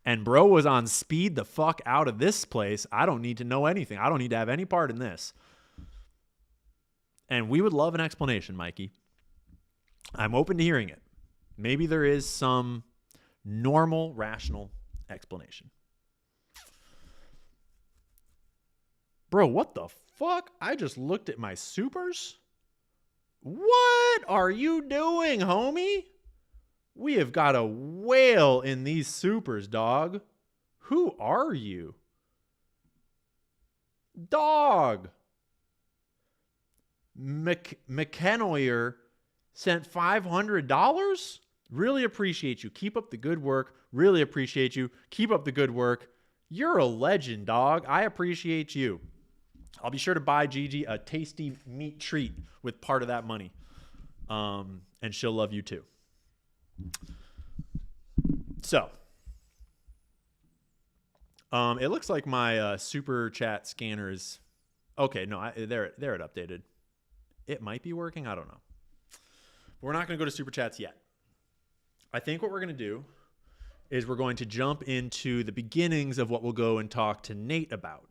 And bro was on speed the fuck out of this place. I don't need to know anything. I don't need to have any part in this. And we would love an explanation, Mikey. I'm open to hearing it. Maybe there is some normal, rational explanation. Bro, what the fuck? I just looked at my supers. What are you doing, homie? We have got a whale in these supers, dog. Who are you? Dog. McKenoyer sent $500. Really appreciate you. Keep up the good work. Really appreciate you. Keep up the good work. You're a legend, dog. I appreciate you. I'll be sure to buy Gigi a tasty meat treat with part of that money. And she'll love you too. So, it looks like my super chat scanner is okay. No, there it updated. It might be working. I don't know. We're not going to go to super chats yet. I think what we're going to do is we're going to jump into the beginnings of what we'll go and talk to Nate about,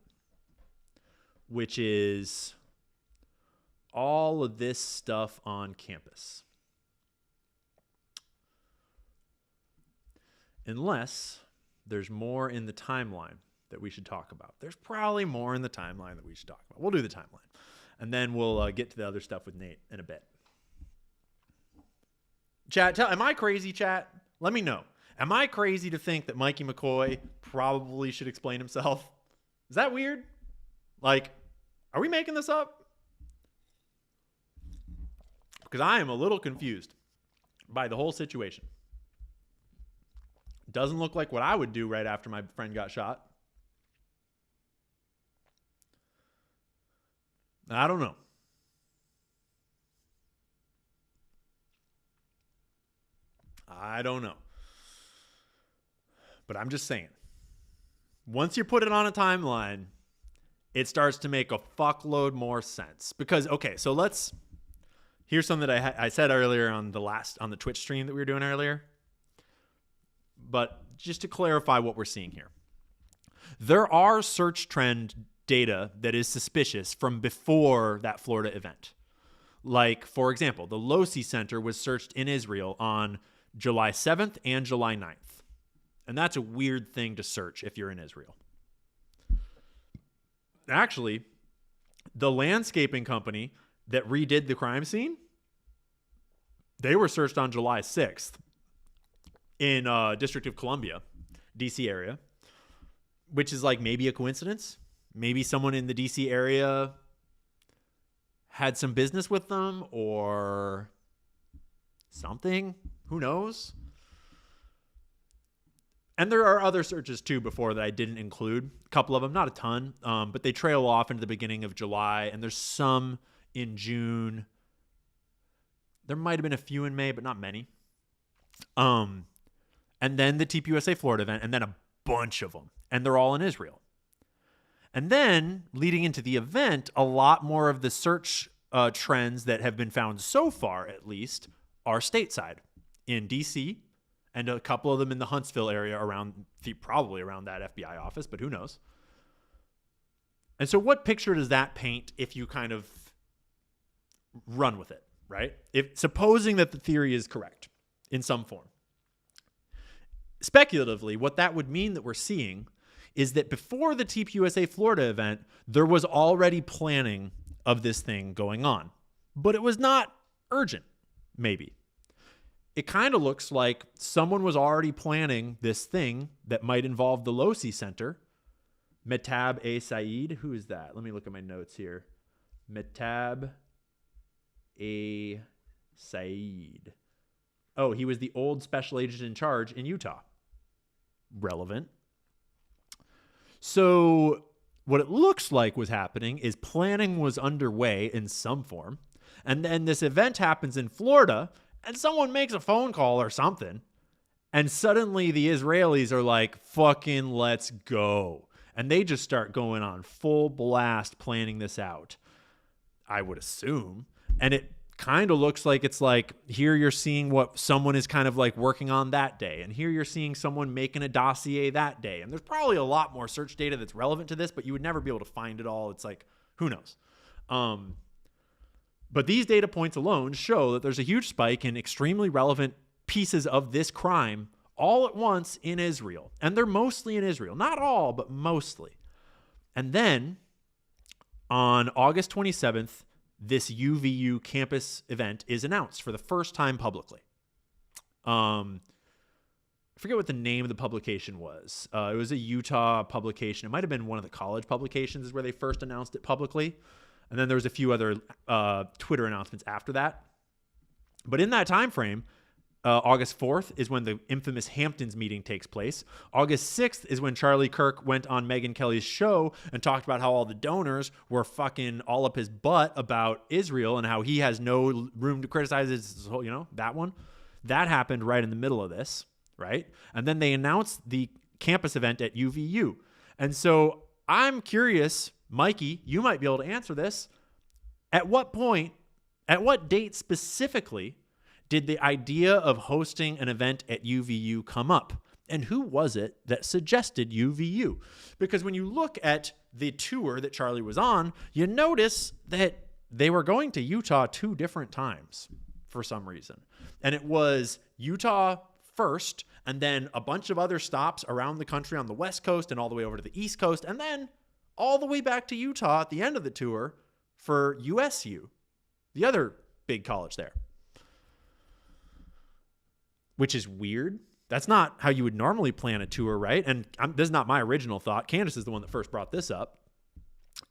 which is all of this stuff on campus. Unless there's more in the timeline that we should talk about. There's probably more in the timeline that we should talk about. We'll do the timeline. And then we'll get to the other stuff with Nate in a bit. Chat, am I crazy, chat? Let me know. Am I crazy to think that Mikey McCoy probably should explain himself? Is that weird? Like, are we making this up? Because I am a little confused by the whole situation. Doesn't look like what I would do right after my friend got shot. I don't know. I don't know. But I'm just saying. Once you put it on a timeline, it starts to make a fuckload more sense. Because, okay, so here's something that I said earlier on the Twitch stream that we were doing earlier. But just to clarify what we're seeing here. There are search trend data that is suspicious from before that Florida event. Like, for example, the Losi Center was searched in Israel on July 7th and July 9th. And that's a weird thing to search if you're in Israel. Actually, the landscaping company that redid the crime scene, they were searched on July 6th in District of Columbia, DC area, which is like maybe a coincidence. Maybe someone in the DC area had some business with them or something. Who knows? And there are other searches too before that I didn't include. A couple of them, not a ton, but they trail off into the beginning of July, and there's some in June. There might have been a few in May, but not many. And then the TPUSA Florida event, and then a bunch of them. And they're all in Israel. And then, leading into the event, a lot more of the search trends that have been found so far, at least, are stateside in D.C., and a couple of them in the Huntsville area probably around that FBI office, but who knows? And so what picture does that paint if you kind of run with it, right? Supposing that the theory is correct in some form. Speculatively, what that would mean that we're seeing is that before the TPUSA Florida event, there was already planning of this thing going on. But it was not urgent, maybe. It kind of looks like someone was already planning this thing that might involve the Losi Center. Metab A. Saeed. Who is that? Let me look at my notes here. Metab A. Saeed. Oh, he was the old special agent in charge in Utah. Relevant. So what it looks like was happening is planning was underway in some form. And then this event happens in Florida and someone makes a phone call or something. And suddenly the Israelis are like, fucking let's go. And they just start going on full blast planning this out, I would assume. And it kind of looks like it's like, here you're seeing what someone is kind of like working on that day. And here you're seeing someone making a dossier that day. And there's probably a lot more search data that's relevant to this, but you would never be able to find it all. It's like, who knows? But these data points alone show that there's a huge spike in extremely relevant pieces of this crime all at once in Israel. And they're mostly in Israel. Not all, but mostly. And then on August 27th, this UVU campus event is announced for the first time publicly. I forget what the name of the publication was. It was a Utah publication. It might have been one of the college publications is where they first announced it publicly. And then there was a few other Twitter announcements after that. But in that time frame, August 4th is when the infamous Hamptons meeting takes place. August 6th is when Charlie Kirk went on Megyn Kelly's show and talked about how all the donors were fucking all up his butt about Israel and how he has no room to criticize his whole, that one. That happened right in the middle of this, right? And then they announced the campus event at UVU. And so I'm curious, Mikey, you might be able to answer this. At what date specifically did the idea of hosting an event at UVU come up? And who was it that suggested UVU? Because when you look at the tour that Charlie was on, you notice that they were going to Utah 2 different times for some reason. And it was Utah first, and then a bunch of other stops around the country on the West Coast and all the way over to the East Coast, and then all the way back to Utah at the end of the tour for USU, the other big college there. Which is weird. That's not how you would normally plan a tour, right? And this is not my original thought. Candace is the one that first brought this up.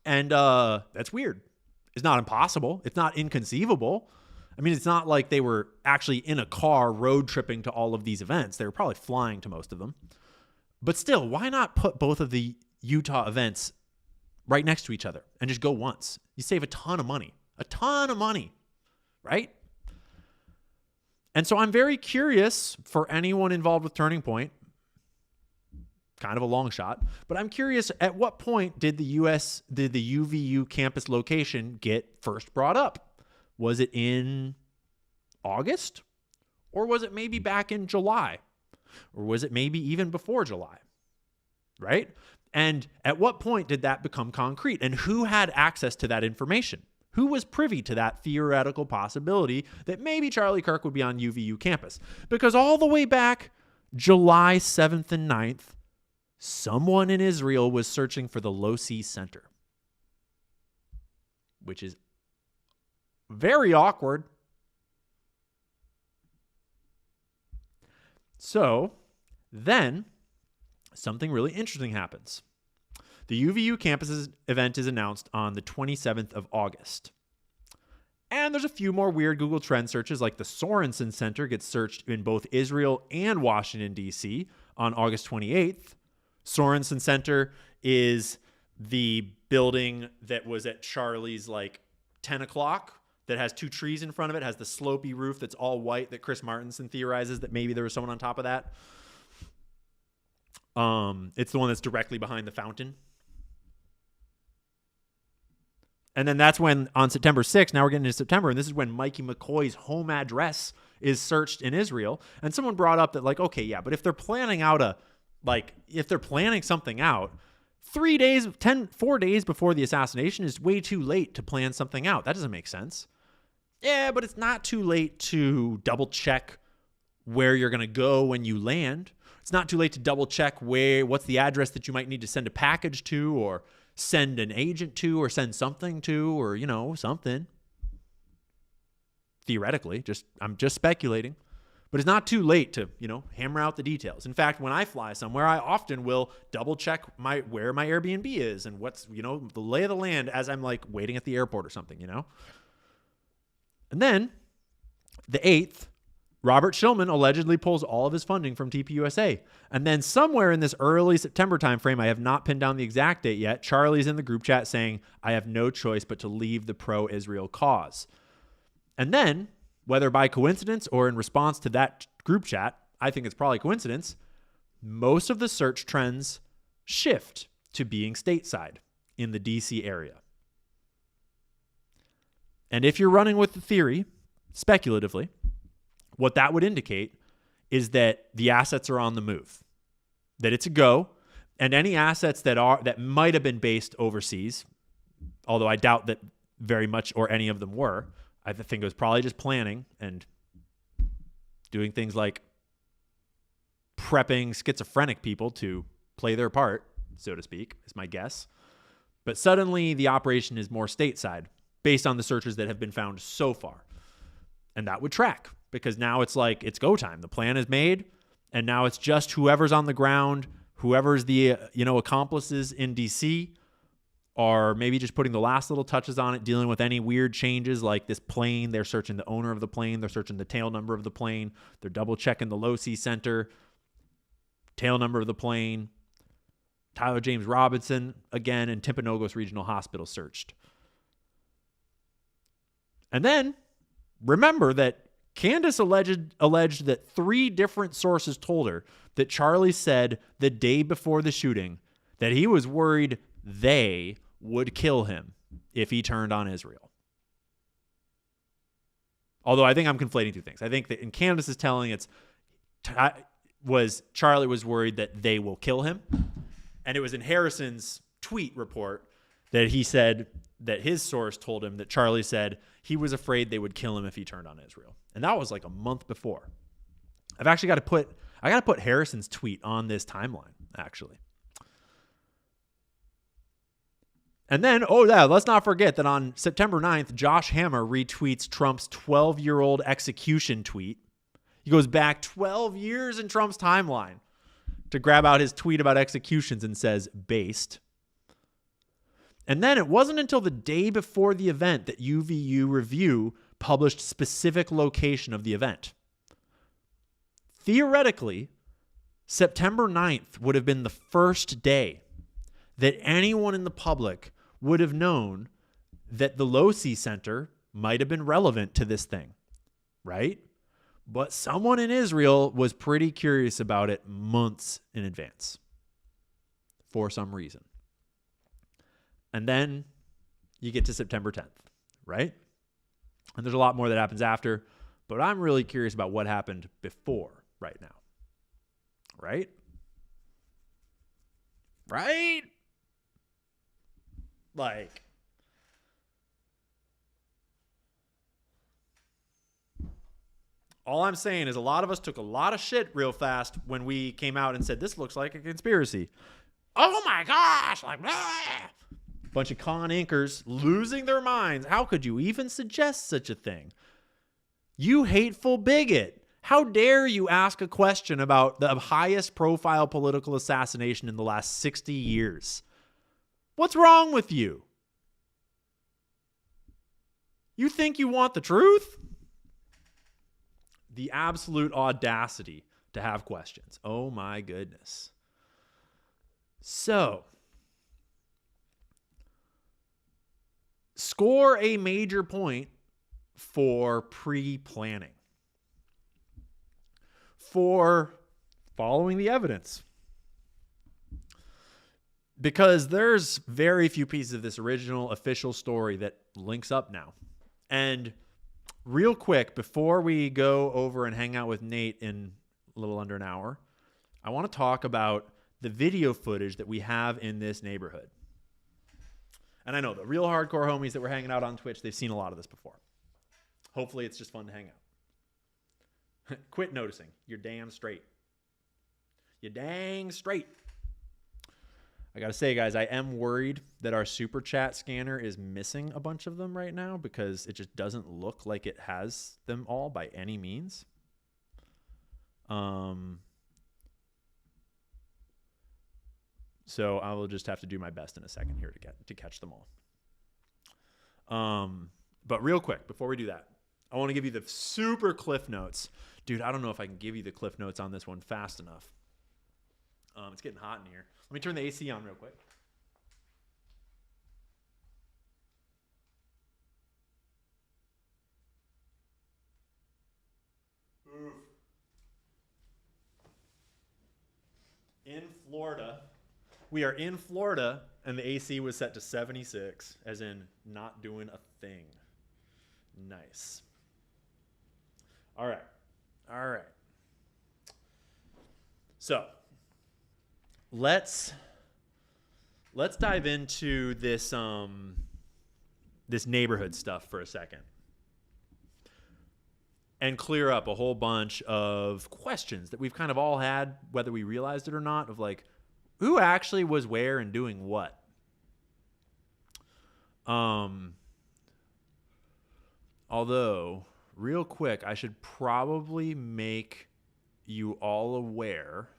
And that's weird. It's not impossible. It's not inconceivable. I mean, it's not like they were actually in a car road tripping to all of these events. They were probably flying to most of them. But still, why not put both of the Utah events right next to each other and just go once? You save a ton of money, right? And so I'm very curious for anyone involved with Turning Point, kind of a long shot, but I'm curious, at what point did the UVU campus location get first brought up? Was it in August? Or was it maybe back in July? Or was it maybe even before July? Right? And at what point did that become concrete? And who had access to that information? Who was privy to that theoretical possibility that maybe Charlie Kirk would be on UVU campus? Because all the way back July 7th and 9th, someone in Israel was searching for the Losi Center, which is very awkward. So then something really interesting happens. The UVU campus event is announced on the 27th of August. And there's a few more weird Google Trend searches, like the Sorensen Center gets searched in both Israel and Washington, D.C. on August 28th. Sorensen Center is the building that was at Charlie's 10 o'clock that has 2 trees in front of it, has the slopey roof that's all white that Chris Martinson theorizes that maybe there was someone on top of that. It's the one that's directly behind the fountain. And then that's when on September 6th, now we're getting into September, and this is when Mikey McCoy's home address is searched in Israel. And someone brought up that okay, yeah, but if they're planning out if they're planning something out, 4 days before the assassination is way too late to plan something out. That doesn't make sense. Yeah, but it's not too late to double check where you're going to go when you land. It's not too late to double check what's the address that you might need to send a package to, or send an agent to, or send something to, or, something. Theoretically, I'm just speculating. But it's not too late to, hammer out the details. In fact, when I fly somewhere, I often will double check where my Airbnb is and what's, the lay of the land as I'm waiting at the airport or something, And then the 8th, Robert Shillman allegedly pulls all of his funding from TPUSA. And then somewhere in this early September timeframe, I have not pinned down the exact date yet, Charlie's in the group chat saying, I have no choice but to leave the pro-Israel cause. And then, whether by coincidence or in response to that group chat, I think it's probably coincidence, most of the search trends shift to being stateside in the DC area. And if you're running with the theory, speculatively, what that would indicate is that the assets are on the move, that it's a go, and any assets that might have been based overseas, although I doubt that very much or any of them were, I think it was probably just planning and doing things like prepping schizophrenic people to play their part, so to speak, is my guess. But suddenly the operation is more stateside based on the searches that have been found so far. And that would track because now it's like it's go time. The plan is made and now it's just whoever's on the ground, whoever's the accomplices in DC are maybe just putting the last little touches on it, dealing with any weird changes like this plane. They're searching the owner of the plane. They're searching the tail number of the plane. They're double checking the low-C center, tail number of the plane. Tyler James Robinson, again, in Timpanogos Regional Hospital searched. And then remember that Candace alleged that 3 different sources told her that Charlie said the day before the shooting that he was worried they would kill him if he turned on Israel. Although I think I'm conflating two things. I think that in Candace's telling Charlie was worried that they will kill him. And it was in Harrison's tweet report that he said that his source told him that Charlie said he was afraid they would kill him if he turned on Israel. And that was like a month before. I've actually got to put Harrison's tweet on this timeline, actually. And then, let's not forget that on September 9th, Josh Hammer retweets Trump's 12-year-old execution tweet. He goes back 12 years in Trump's timeline to grab out his tweet about executions and says, based. And then it wasn't until the day before the event that UVU Review published specific location of the event. Theoretically, September 9th would have been the first day that anyone in the public would have known that the low-C center might have been relevant to this thing, right? But someone in Israel was pretty curious about it months in advance for some reason. And then you get to September 10th, right? And there's a lot more that happens after, but I'm really curious about what happened before right now. Right? Right? Like, all I'm saying is a lot of us took a lot of shit real fast when we came out and said, this looks like a conspiracy. Oh my gosh, like, blah. Bunch of con inkers losing their minds. How could you even suggest such a thing? You hateful bigot. How dare you ask a question about the highest profile political assassination in the last 60 years? What's wrong with you? You think you want the truth? The absolute audacity to have questions. Oh my goodness. So, score a major point for pre-planning, for following the evidence. Because there's very few pieces of this original official story that links up now. And real quick, before we go over and hang out with Nate in a little under an hour, I want to talk about the video footage that we have in this neighborhood. And I know the real hardcore homies that were hanging out on Twitch, they've seen a lot of this before. Hopefully it's just fun to hang out. Quit noticing. You're damn straight. You're dang straight. I got to say, guys, I am worried that our super chat scanner is missing a bunch of them right now because it just doesn't look like it has them all by any means. So I will just have to do my best in a second here to catch them all. But real quick, before we do that, I want to give you the super cliff notes. Dude, I don't know if I can give you the cliff notes on this one fast enough. It's getting hot in here. Let me turn the AC on real quick. Oof. In Florida. We are in Florida, and the AC was set to 76, as in not doing a thing. Nice. All right. So, let's dive into this this neighborhood stuff for a second. And clear up a whole bunch of questions that we've kind of all had, whether we realized it or not, of like, who actually was where and doing what? Although, real quick, I should probably make you all aware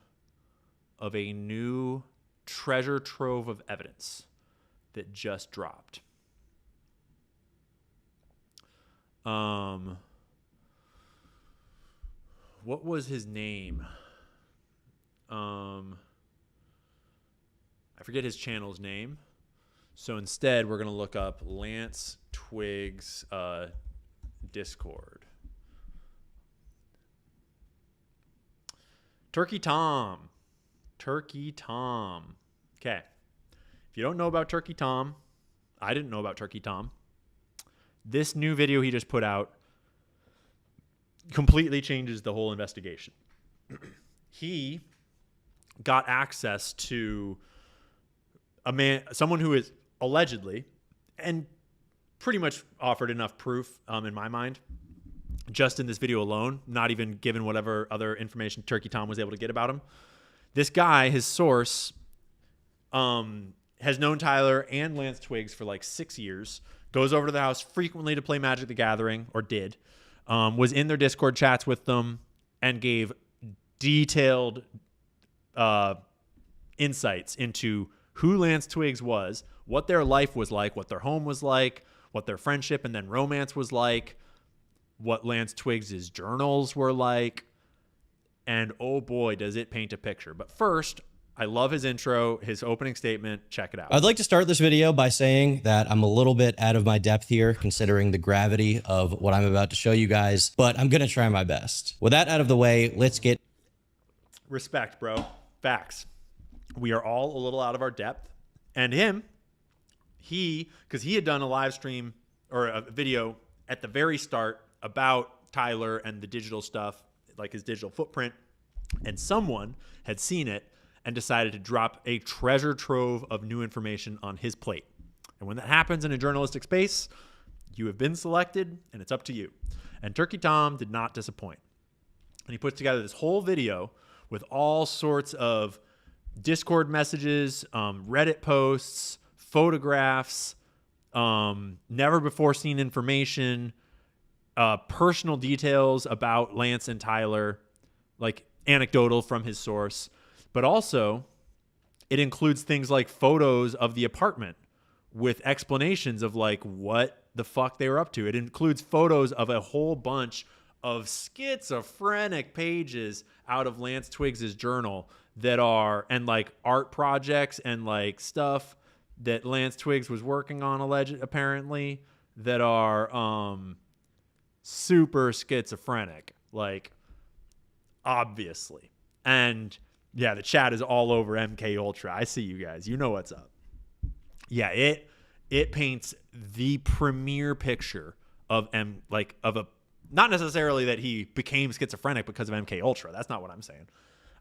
of a new treasure trove of evidence that just dropped. What was his name? I forget his channel's name. So instead, we're going to look up Lance Twiggs Discord. Turkey Tom. Okay. If you don't know about Turkey Tom, I didn't know about Turkey Tom. This new video he just put out completely changes the whole investigation. He got access to someone who is allegedly, and pretty much offered enough proof in my mind, just in this video alone, not even given whatever other information Turkey Tom was able to get about him. This guy, his source, has known Tyler and Lance Twiggs for like 6 years, goes over to the house frequently to play Magic the Gathering, or did, was in their Discord chats with them, and gave detailed insights into who Lance Twiggs was, what their life was like, what their home was like, what their friendship and then romance was like, what Lance Twiggs' journals were like, and oh boy, does it paint a picture. But first, I love his intro, his opening statement. Check it out. I'd like to start this video by saying that I'm a little bit out of my depth here, considering the gravity of what I'm about to show you guys, but I'm going to try my best. With that out of the way, let's get... Respect, bro. Facts. We are all a little out of our depth. And him, because he had done a live stream or a video at the very start about Tyler and the digital stuff, like his digital footprint, and someone had seen it and decided to drop a treasure trove of new information on his plate. And when that happens in a journalistic space, you have been selected and it's up to you. And Turkey Tom did not disappoint. And he puts together this whole video with all sorts of Discord messages, Reddit posts, photographs, never before seen information, personal details about Lance and Tyler, like anecdotal from his source. But also, it includes things like photos of the apartment with explanations of like what the fuck they were up to. It includes photos of a whole bunch of schizophrenic pages out of Lance Twiggs' journal that are, and like art projects and like stuff that Lance Twiggs was working on apparently, that are super schizophrenic, like obviously. And yeah, the chat is all over MK Ultra. I see you guys. You know what's up. Yeah, it paints the premier picture of not necessarily that he became schizophrenic because of MK Ultra. That's not what I'm saying.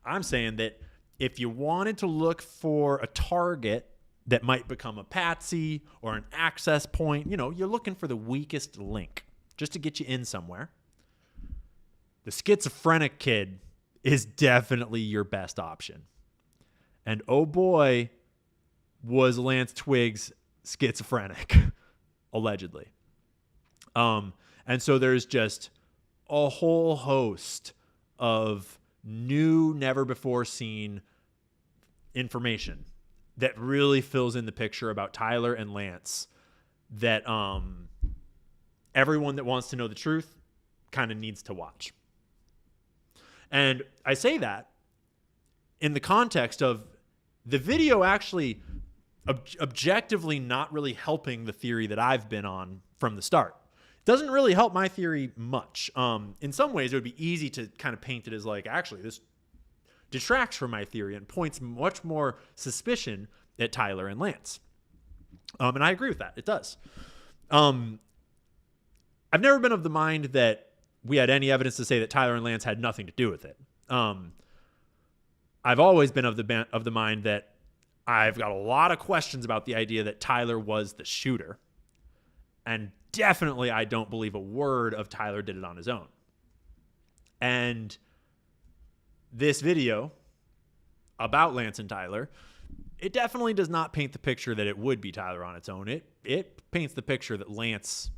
I'm saying that if you wanted to look for a target that might become a patsy or an access point, you're looking for the weakest link just to get you in somewhere. The schizophrenic kid is definitely your best option. And oh boy, was Lance Twiggs schizophrenic, allegedly. And so there's just a whole host of new, never before seen information that really fills in the picture about Tyler and Lance, that everyone that wants to know the truth kind of needs to watch. And I say that in the context of the video actually objectively not really helping the theory that I've been on from the start. It doesn't really help my theory much. In some ways, it would be easy to kind of paint it as like, actually, this detracts from my theory and points much more suspicion at Tyler and Lance. And I agree with that. It does. I've never been of the mind that we had any evidence to say that Tyler and Lance had nothing to do with it. I've always been of the mind that I've got a lot of questions about the idea that Tyler was the shooter. And definitely I don't believe a word of Tyler did it on his own. And this video about Lance and Tyler, it definitely does not paint the picture that it would be Tyler on its own. It paints the picture that Lance,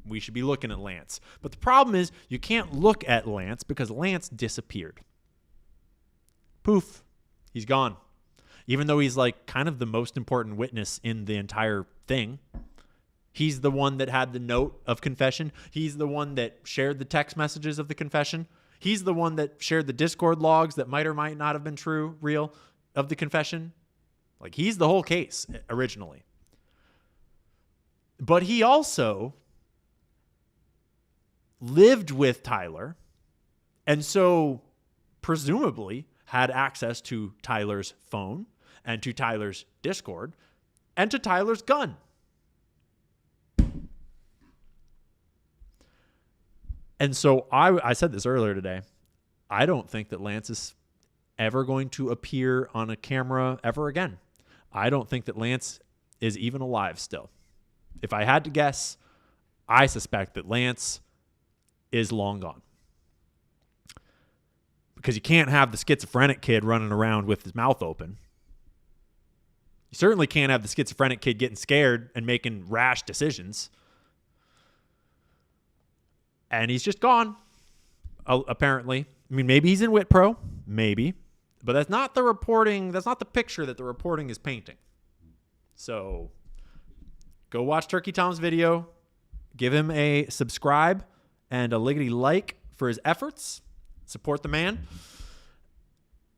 we should be looking at Lance. But the problem is you can't look at Lance because Lance disappeared. Poof, he's gone. Even though he's like kind of the most important witness in the entire thing. He's the one that had the note of confession. He's the one that shared the text messages of the confession. He's the one that shared the Discord logs that might or might not have been real, of the confession. Like, he's the whole case originally. But he also lived with Tyler, and so presumably had access to Tyler's phone and to Tyler's Discord and to Tyler's gun. And so I said this earlier today. I don't think that Lance is ever going to appear on a camera ever again. I don't think that Lance is even alive still. If I had to guess, I suspect that Lance is long gone. Because you can't have the schizophrenic kid running around with his mouth open. You certainly can't have the schizophrenic kid getting scared and making rash decisions. And he's just gone, apparently. I mean, maybe he's in Whitpro, maybe. But that's not the reporting, that's not the picture that the reporting is painting. So go watch Turkey Tom's video. Give him a subscribe and a liggity like for his efforts. Support the man.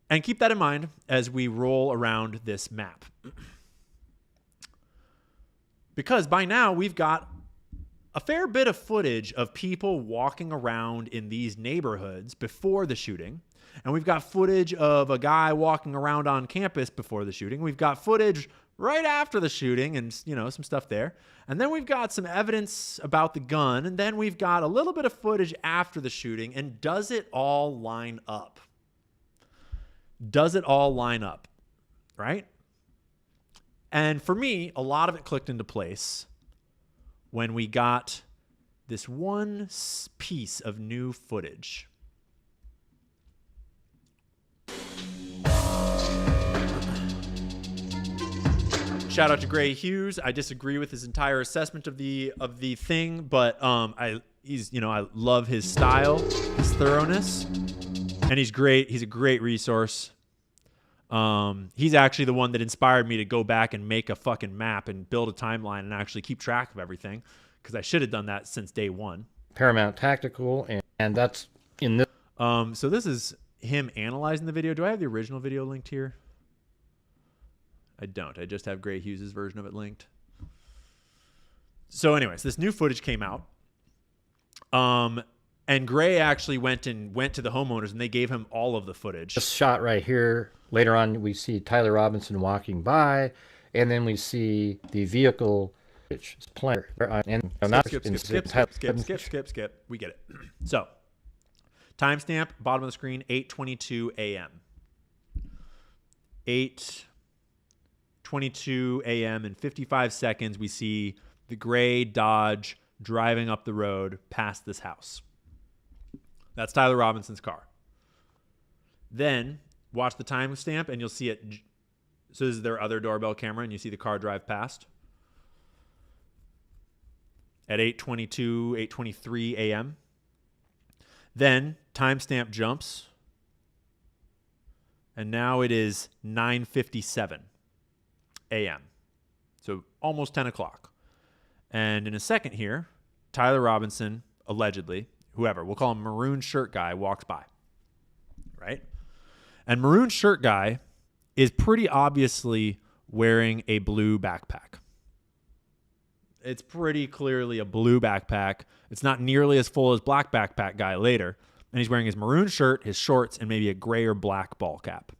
And keep that in mind as we roll around this map. Because by now we've got a fair bit of footage of people walking around in these neighborhoods before the shooting. And we've got footage of a guy walking around on campus before the shooting. We've got footage right after the shooting and, you know, some stuff there. And then we've got some evidence about the gun. And then we've got a little bit of footage after the shooting. And does it all line up? Does it all line up? Right? And for me, a lot of it clicked into place when we got this one piece of new footage. Shout out to Gray Hughes. I disagree with his entire assessment of the thing, but I love his style, his thoroughness, and he's great. He's a great resource. He's actually the one that inspired me to go back and make a fucking map and build a timeline and actually keep track of everything, because I should have done that since day one. Paramount Tactical, and that's in this. So this is him analyzing the video. Do I have the original video linked here? I don't. I just have Gray Hughes' version of it linked. So anyways, this new footage came out. And Gray actually went to the homeowners and they gave him all of the footage. This shot right here. Later on, we see Tyler Robinson walking by, and then we see the vehicle which is playing. And skip. We get it. So, timestamp, bottom of the screen, 8:22 a.m. 8:22 a.m. in 55 seconds, we see the gray Dodge driving up the road past this house. That's Tyler Robinson's car. Then watch the timestamp and you'll see it. So this is their other doorbell camera and you see the car drive past. At 8:22, 8:23 a.m. Then timestamp jumps. And now it is 9:57 a.m. So almost 10 o'clock. And in a second here, Tyler Robinson, allegedly, whoever, we'll call him maroon shirt guy, walks by, right? And maroon shirt guy is pretty obviously wearing a blue backpack. It's pretty clearly a blue backpack. It's not nearly as full as black backpack guy later. And he's wearing his maroon shirt, his shorts, and maybe a gray or black ball cap.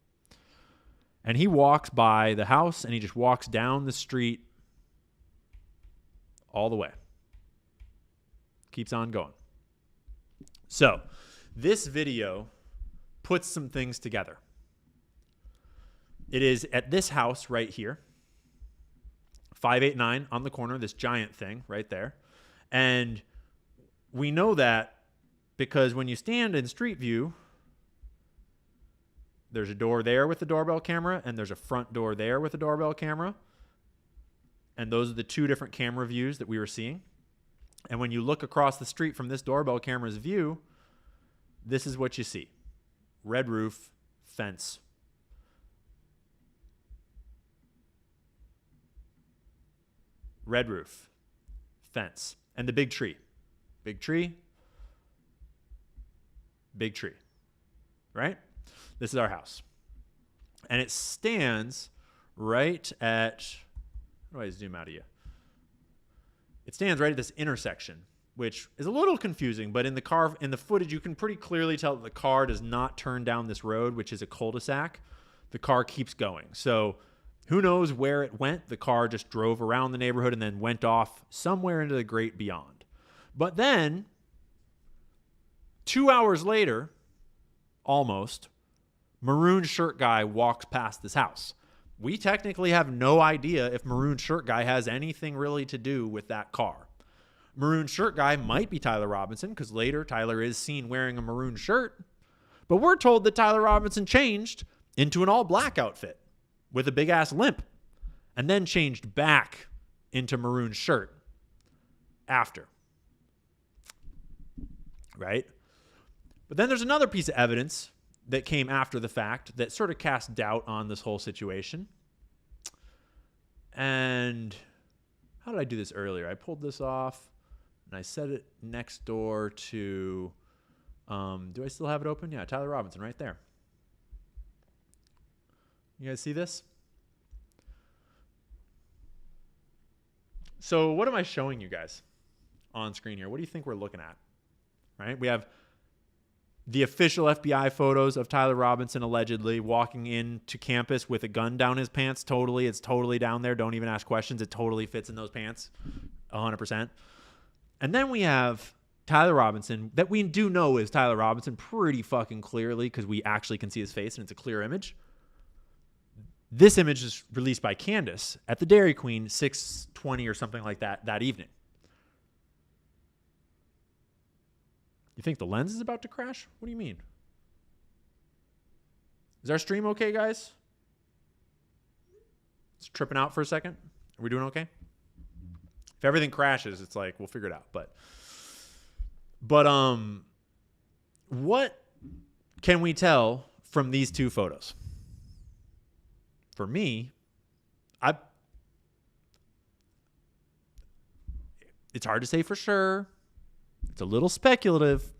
And he walks by the house and he just walks down the street all the way. Keeps on going. So this video puts some things together. It is at this house right here. 589 on the corner, this giant thing right there. And we know that because when you stand in street view, there's a door there with the doorbell camera, and there's a front door there with a doorbell camera. And those are the two different camera views that we were seeing. And when you look across the street from this doorbell camera's view, this is what you see. Red roof, fence. Red roof, fence, and the big tree. Big tree, big tree, right? This is our house. And it stands right at, how do I zoom out of you? It stands right at this intersection, which is a little confusing, but in the footage, you can pretty clearly tell that the car does not turn down this road, which is a cul-de-sac. The car keeps going. So who knows where it went? The car just drove around the neighborhood and then went off somewhere into the great beyond. But then, 2 hours later, almost, maroon shirt guy walks past this house. We technically have no idea if maroon shirt guy has anything really to do with that car. Maroon shirt guy might be Tyler Robinson because later Tyler is seen wearing a maroon shirt. But we're told that Tyler Robinson changed into an all black outfit with a big ass limp and then changed back into maroon shirt after. Right? But then there's another piece of evidence that came after the fact that sort of cast doubt on this whole situation. And how did I do this earlier? I pulled this off and I set it next door to, do I still have it open? Yeah, Tyler Robinson right there. You guys see this? So what am I showing you guys on screen here? What do you think we're looking at? Right? We have the official FBI photos of Tyler Robinson allegedly walking into campus with a gun down his pants. Totally. It's totally down there. Don't even ask questions. It totally fits in those pants. 100%. And then we have Tyler Robinson that we do know is Tyler Robinson pretty fucking clearly because we actually can see his face and it's a clear image. This image is released by Candace at the Dairy Queen 6:20 or something like that evening. You think the lens is about to crash? What do you mean? Is our stream okay, guys? It's tripping out for a second. Are we doing okay? If everything crashes, it's like we'll figure it out. But what can we tell from these two photos? For me, it's hard to say for sure. It's a little speculative,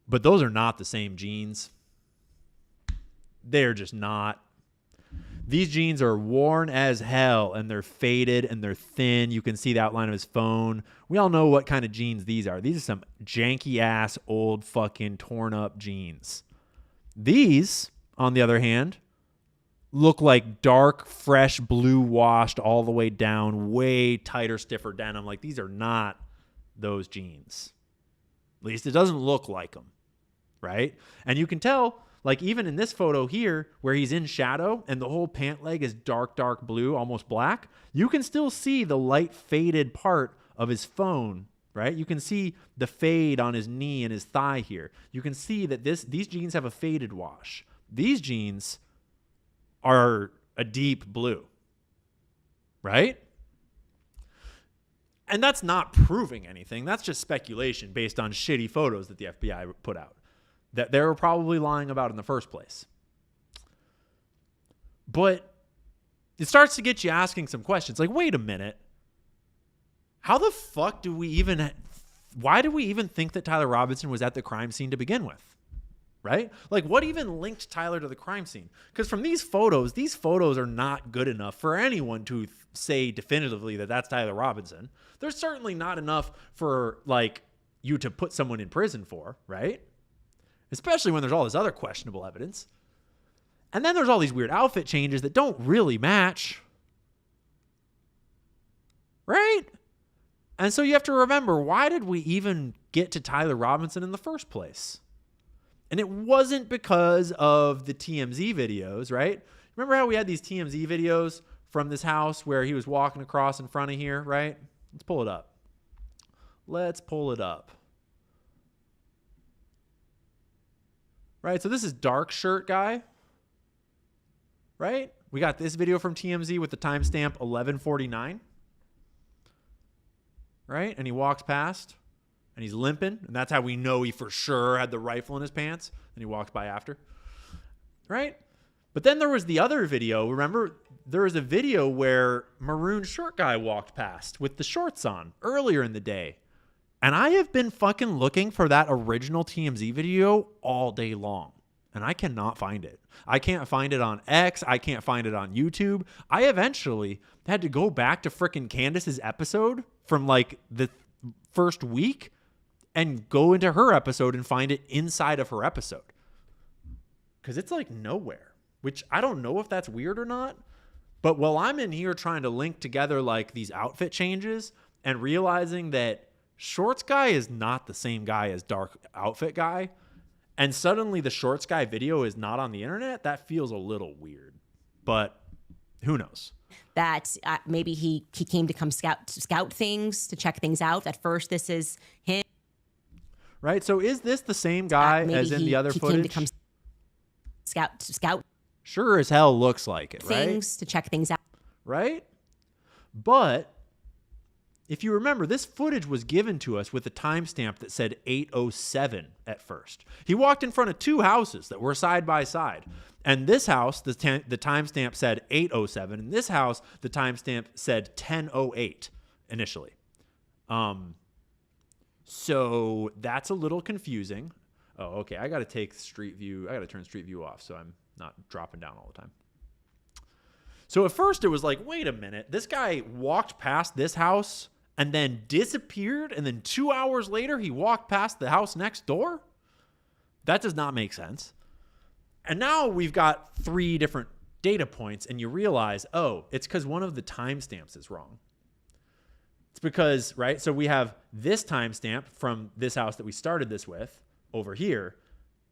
but those are not the same jeans. They're just not. These jeans are worn as hell, and they're faded, and they're thin. You can see the outline of his phone. We all know what kind of jeans these are. These are some janky-ass, old fucking torn-up jeans. These, on the other hand, look like dark, fresh, blue washed all the way down, way tighter, stiffer denim. Like, these are not those jeans. At least it doesn't look like them, right? And you can tell, like even in this photo here, where he's in shadow and the whole pant leg is dark, dark blue, almost black, you can still see the light faded part of his phone, right? You can see the fade on his knee and his thigh here. You can see that these jeans have a faded wash. These jeans are a deep blue, right? And that's not proving anything. That's just speculation based on shitty photos that the FBI put out that they were probably lying about in the first place. But it starts to get you asking some questions. Like, wait a minute. How the fuck do we even why do we even think that Tyler Robinson was at the crime scene to begin with? Right? Like, what even linked Tyler to the crime scene? Because from these photos are not good enough for anyone to say definitively that that's Tyler Robinson. They're certainly not enough for, like, you to put someone in prison for, right? Especially when there's all this other questionable evidence. And then there's all these weird outfit changes that don't really match. Right? And so you have to remember, why did we even get to Tyler Robinson in the first place? And it wasn't because of the TMZ videos, right? Remember how we had these TMZ videos from this house where he was walking across in front of here, right? Let's pull it up. Right, so this is dark shirt guy, right? We got this video from TMZ with the timestamp 11:49, right? And he walks past. And he's limping, and that's how we know he for sure had the rifle in his pants. And he walked by after, right? But then there was the other video. Remember, there was a video where maroon shirt guy walked past with the shorts on earlier in the day. And I have been fucking looking for that original TMZ video all day long, and I cannot find it. I can't find it on X. I can't find it on YouTube. I eventually had to go back to frickin' Candace's episode from like the first week and go into her episode and find it inside of her episode. Because it's like nowhere, which I don't know if that's weird or not. But while I'm in here trying to link together like these outfit changes and realizing that shorts guy is not the same guy as dark outfit guy, and suddenly the shorts guy video is not on the internet, that feels a little weird. But who knows? That maybe he came to come scout things, to check things out. At first, this is him. Right, so is this the same guy as in the other footage? Came to come scout. Sure as hell looks like it, right? Things to check things out. Right? But if you remember, this footage was given to us with a timestamp that said 8:07 at first. He walked in front of two houses that were side by side. And this house, the timestamp said 8:07. And this house, the timestamp said 10:08 initially. So that's a little confusing. Oh, okay. I got to take Street View. I got to turn Street View off so I'm not dropping down all the time. So at first it was like, wait a minute. This guy walked past this house and then disappeared. And then 2 hours later, he walked past the house next door. That does not make sense. And now we've got 3 different data points and you realize, oh, it's because one of the timestamps is wrong. It's because, right, so we have this timestamp from this house that we started this with over here.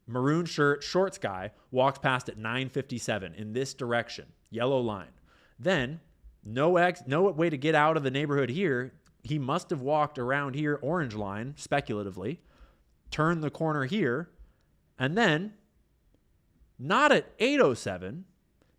Maroon shirt, shorts guy walked past at 9:57 in this direction, yellow line. Then, no way to get out of the neighborhood here. He must have walked around here, orange line, speculatively, turned the corner here, and then, not at 8:07,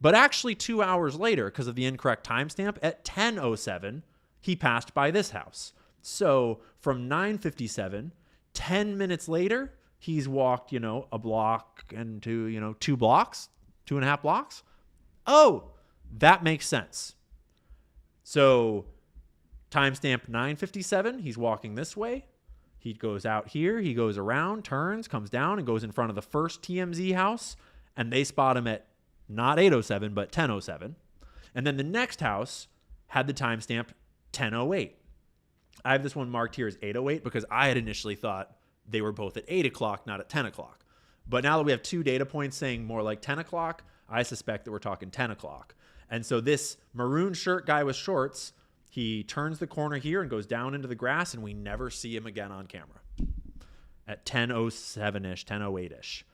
but actually 2 hours later, because of the incorrect timestamp, at 10:07, he passed by this house. So from 9:57, 10 minutes later, he's walked, a block and 2 blocks, 2.5 blocks. Oh, that makes sense. So timestamp 9:57, he's walking this way. He goes out here, he goes around, turns, comes down, and goes in front of the first TMZ house, and they spot him at not 8:07, but 10:07. And then the next house had the timestamp 10:08. I have this one marked here as 8:08 because I had initially thought they were both at 8 o'clock, not at 10 o'clock. But now that we have 2 data points saying more like 10 o'clock, I suspect that we're talking 10 o'clock. And so this maroon shirt guy with shorts, he turns the corner here and goes down into the grass, and we never see him again on camera. At 10:07-ish, 10:08-ish.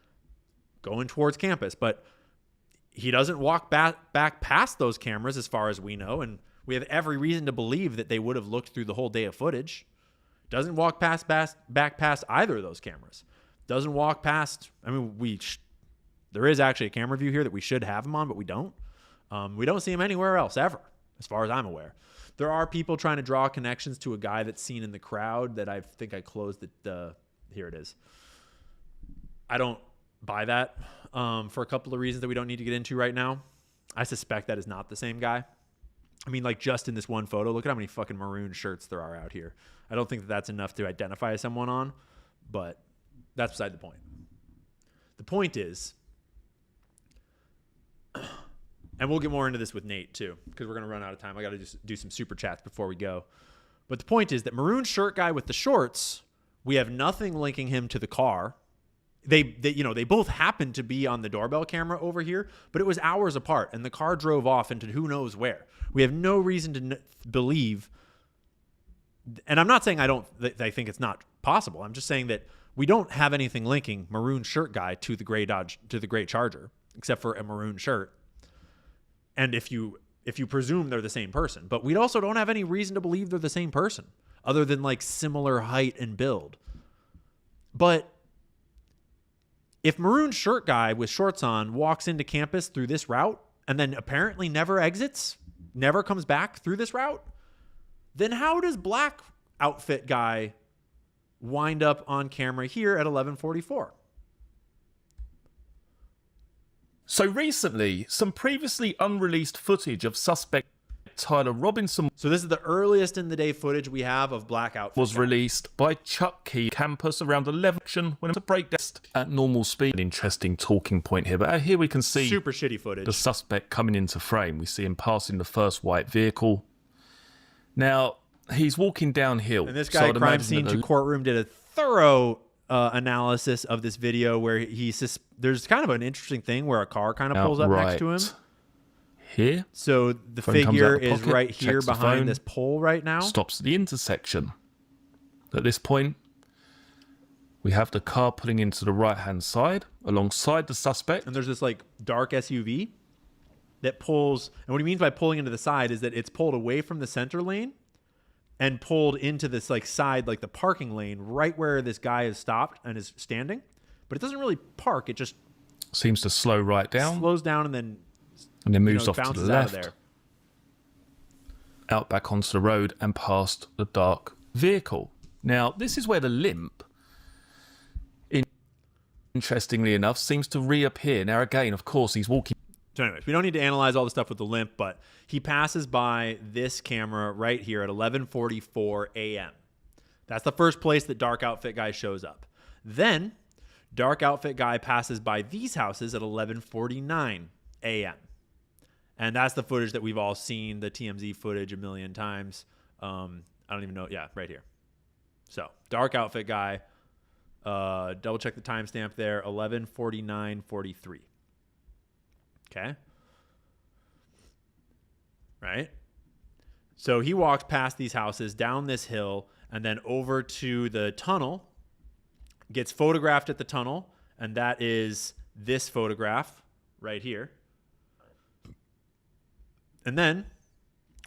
Going towards campus. But he doesn't walk back past those cameras as far as we know, and we have every reason to believe that they would have looked through the whole day of footage. Doesn't walk back past either of those cameras. Doesn't walk past, there is actually a camera view here that we should have him on, but we don't. We don't see him anywhere else ever, as far as I'm aware. There are people trying to draw connections to a guy that's seen in the crowd that I think I closed here it is. I don't buy that for a couple of reasons that we don't need to get into right now. I suspect that is not the same guy. I mean, like just in this one photo, look at how many fucking maroon shirts there are out here. I don't think that that's enough to identify someone on, but that's beside the point. The point is, and we'll get more into this with Nate too, because we're going to run out of time. I got to just do some super chats before we go. But the point is that maroon shirt guy with the shorts, we have nothing linking him to the car. They both happened to be on the doorbell camera over here, but it was hours apart, and the car drove off into who knows where. We have no reason to believe, and I'm not saying I think it's not possible. I'm just saying that we don't have anything linking maroon shirt guy to the gray Charger, except for a maroon shirt. And if you presume they're the same person, but we also don't have any reason to believe they're the same person, other than like similar height and build. But if maroon shirt guy with shorts on walks into campus through this route and then apparently never exits, never comes back through this route, then how does black outfit guy wind up on camera here at 11:44? So recently, some previously unreleased footage of suspect Tyler Robinson So this is the earliest in the day footage we have of black outfit was guy. released by Chuck Key campus around 11 when it was a breakdown at normal speed. An interesting talking point here, but here we can see Super shitty footage. the suspect coming into frame. We see him passing the first white vehicle. Now, he's walking downhill. And this so guy, I'd crime imagine scene that to courtroom, did a thorough analysis of this video where there's kind of an interesting thing where a car kind of pulls up next to him. Here, So the Phone comes figure out the is pocket, right here checks the behind phone, this pole right now. stops at the intersection. At this point, we have the car pulling into the right-hand side alongside the suspect. And there's this like dark SUV that pulls. And what he means by pulling into the side is that it's pulled away from the center lane and pulled into this like side, like the parking lane, right where this guy is stopped and is standing. But it doesn't really park. It just Seems to slow right down slows down and then moves off to the bounces out of left, there. out back onto the road and past the dark vehicle. Now, this is where the limp, interestingly enough, seems to reappear. Now, again, of course, he's walking. So anyways, we don't need to analyze all the stuff with the limp, but he passes by this camera right here at 11:44 a.m. That's the first place that dark outfit guy shows up. Then dark outfit guy passes by these houses at 11:49 a.m. And that's the footage that we've all seen, the TMZ footage a million times. I don't even know. Yeah, right here. So dark outfit guy, double check the timestamp there, 11:49:43. Okay. Right. So he walks past these houses, down this hill, and then over to the tunnel, gets photographed at the tunnel, and that is this photograph right here. And then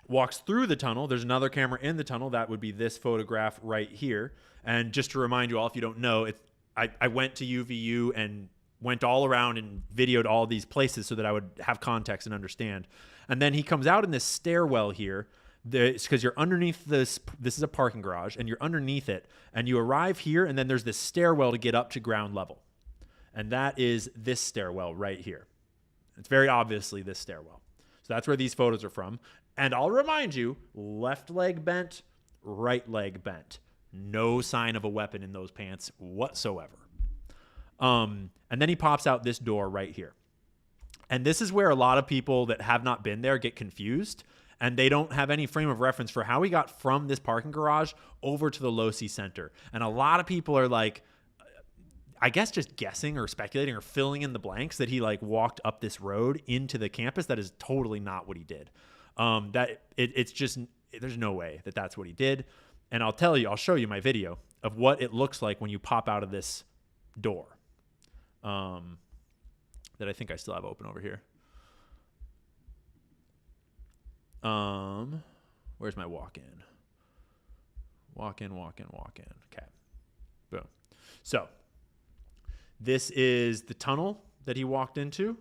walks through the tunnel. There's another camera in the tunnel. That would be this photograph right here. And just to remind you all, if you don't know, I went to UVU and went all around and videoed all these places so that I would have context and understand. And then he comes out in this stairwell here. It's because you're underneath this. This is a parking garage, and you're underneath it. And you arrive here, and then there's this stairwell to get up to ground level. And that is this stairwell right here. It's very obviously this stairwell. So that's where these photos are from. And I'll remind you, left leg bent, right leg bent. No sign of a weapon in those pants whatsoever. And then he pops out this door right here. And this is where a lot of people that have not been there get confused, and they don't have any frame of reference for how he got from this parking garage over to the Losi Center. And a lot of people are like, I guess just guessing or speculating or filling in the blanks that he like walked up this road into the campus. That is totally not what he did. It's just, there's no way that that's what he did. And I'll show you my video of what it looks like when you pop out of this door. That I think I still have open over here. Where's my walk-in? Walk-in. Okay. Boom. So this is the tunnel that he walked into.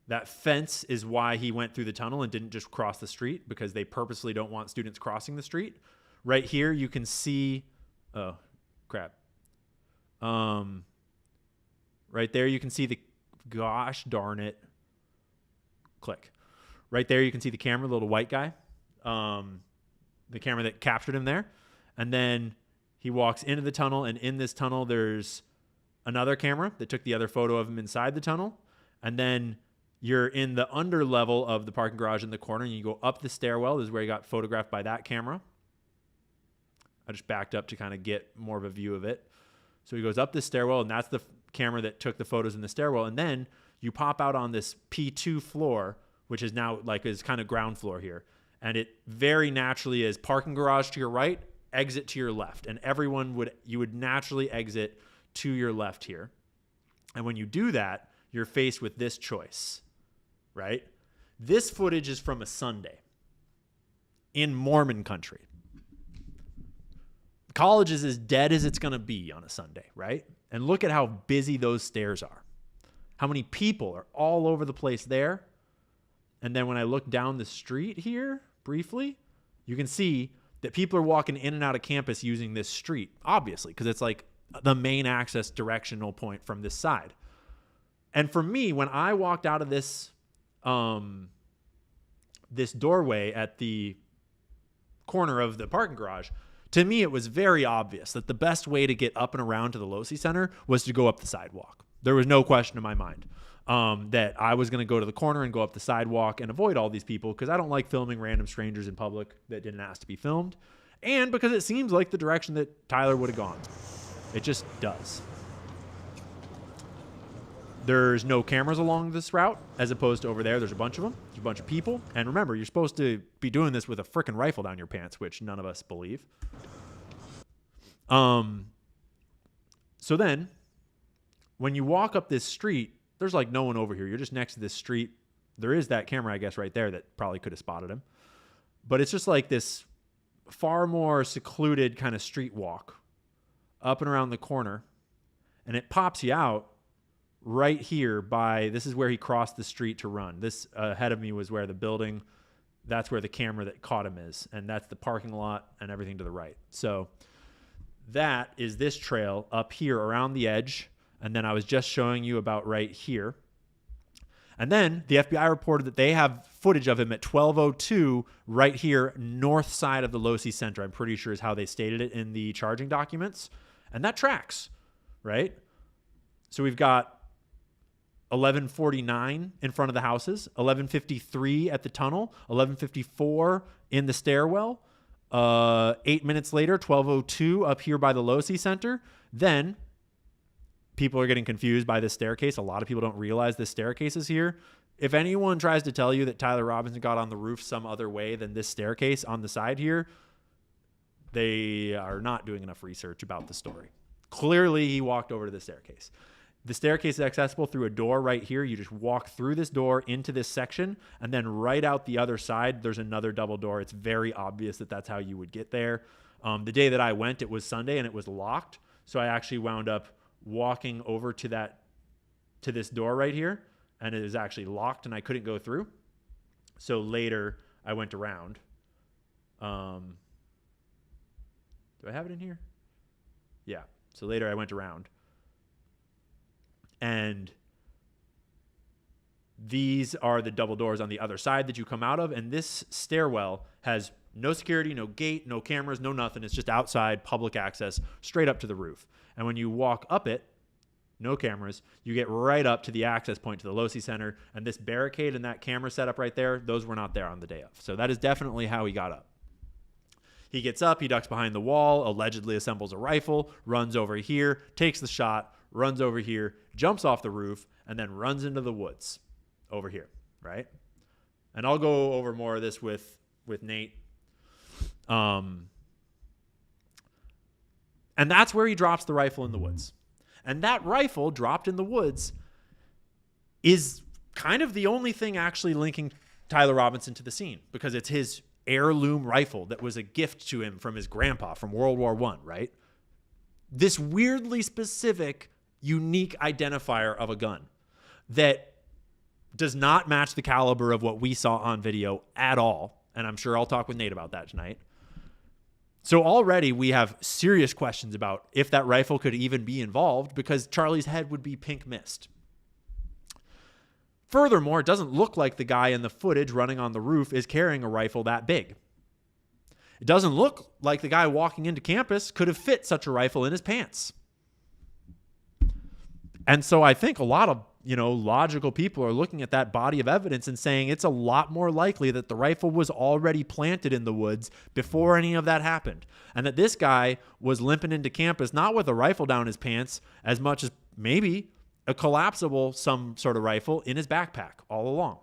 That fence is why he went through the tunnel and didn't just cross the street, because they purposely don't want students crossing the street. Right here, you can see, oh, crap. Right there, you can see the, gosh darn it, click. Right there, you can see the camera, the little white guy, the camera that captured him there. And then he walks into the tunnel, and in this tunnel, there's another camera that took the other photo of him inside the tunnel. And then you're in the under level of the parking garage in the corner, and you go up the stairwell. This is where he got photographed by that camera. I just backed up to kind of get more of a view of it. So he goes up the stairwell, and that's the camera that took the photos in the stairwell. And then you pop out on this P2 floor, which is now like is kind of ground floor here. And it very naturally is parking garage to your right, exit to your left. And you would naturally exit to your left here. And when you do that, you're faced with this choice, right? This footage is from a Sunday in Mormon country. College is as dead as it's going to be on a Sunday, right? And look at how busy those stairs are. How many people are all over the place there. And then when I look down the street here briefly, you can see that people are walking in and out of campus using this street, obviously, because it's like the main access directional point from this side. And for me, when I walked out of this this doorway at the corner of the parking garage, to me, it was very obvious that the best way to get up and around to the Losi Center was to go up the sidewalk. There was no question in my mind that I was going to go to the corner and go up the sidewalk and avoid all these people because I don't like filming random strangers in public that didn't ask to be filmed, and because it seems like the direction that Tyler would have gone. It just does. There's no cameras along this route as opposed to over there. There's a bunch of them. There's a bunch of people. And remember, you're supposed to be doing this with a freaking rifle down your pants, which none of us believe. So then, when you walk up this street, there's like no one over here. You're just next to this street. There is that camera, I guess, right there that probably could have spotted him. But it's just like this far more secluded kind of street walk up and around the corner. And it pops you out right here this is where he crossed the street to run. This ahead of me was where the building, that's where the camera that caught him is. And that's the parking lot and everything to the right. So that is this trail up here around the edge. And then I was just showing you about right here. And then the FBI reported that they have footage of him at 12:02 right here, north side of the Losi Center. I'm pretty sure is how they stated it in the charging documents. And that tracks, right? So we've got 11:49 in front of the houses, 11:53 at the tunnel, 11:54 in the stairwell, 8 minutes later, 12:02 up here by the Losi Center. Then people are getting confused by this staircase. A lot of people don't realize this staircase is here. If anyone tries to tell you that Tyler Robinson got on the roof some other way than this staircase on the side here, they are not doing enough research about the story. Clearly, he walked over to the staircase. The staircase is accessible through a door right here. You just walk through this door into this section, and then right out the other side, there's another double door. It's very obvious that that's how you would get there. The day that I went, it was Sunday, and it was locked. So I actually wound up walking over to this door right here, and it is actually locked, and I couldn't go through. So later, I went around. Do I have it in here? Yeah. So later, I went around. And these are the double doors on the other side that you come out of. And this stairwell has no security, no gate, no cameras, no nothing. It's just outside public access straight up to the roof. And when you walk up it, no cameras, you get right up to the access point to the Losi Center. And this barricade and that camera setup right there, those were not there on the day of. So that is definitely how he got up. He gets up, he ducks behind the wall, allegedly assembles a rifle, runs over here, takes the shot, runs over here, jumps off the roof, and then runs into the woods over here, right? And I'll go over more of this with Nate. And that's where he drops the rifle in the woods. And that rifle dropped in the woods is kind of the only thing actually linking Tyler Robinson to the scene, because it's his heirloom rifle that was a gift to him from his grandpa from World War I, right? This weirdly specific, unique identifier of a gun that does not match the caliber of what we saw on video at all. And I'm sure I'll talk with Nate about that tonight. So already we have serious questions about if that rifle could even be involved, because Charlie's head would be pink mist. Furthermore, it doesn't look like the guy in the footage running on the roof is carrying a rifle that big. It doesn't look like the guy walking into campus could have fit such a rifle in his pants. And so I think a lot of, logical people are looking at that body of evidence and saying it's a lot more likely that the rifle was already planted in the woods before any of that happened. And that this guy was limping into campus, not with a rifle down his pants, as much as maybe a collapsible, some sort of rifle in his backpack all along.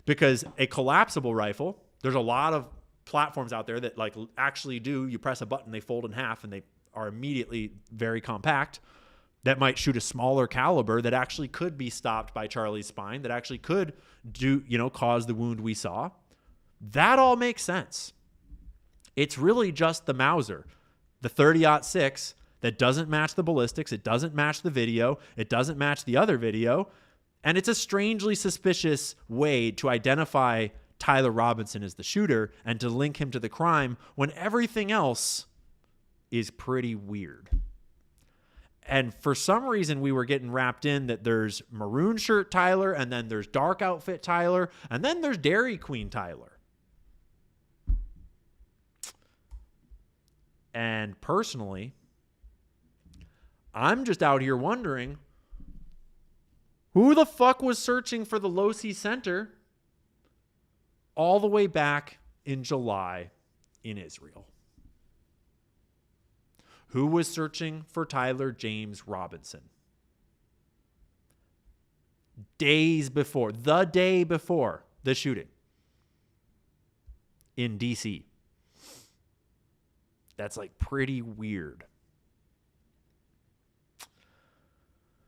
Because a collapsible rifle, there's a lot of platforms out there that actually you press a button, they fold in half and they are immediately very compact. That might shoot a smaller caliber that actually could be stopped by Charlie's spine, that actually could cause the wound we saw. That all makes sense. It's really just the Mauser, the 30-06, that doesn't match the ballistics. It doesn't match the video. It doesn't match the other video. And it's a strangely suspicious way to identify Tyler Robinson as the shooter and to link him to the crime when everything else is pretty weird. And for some reason, we were getting wrapped in that there's maroon shirt Tyler, and then there's dark outfit Tyler, and then there's Dairy Queen Tyler. And personally, I'm just out here wondering, who the fuck was searching for the Losi Center all the way back in July in Israel? Who was searching for Tyler James Robinson? The day before the shooting in DC. That's pretty weird.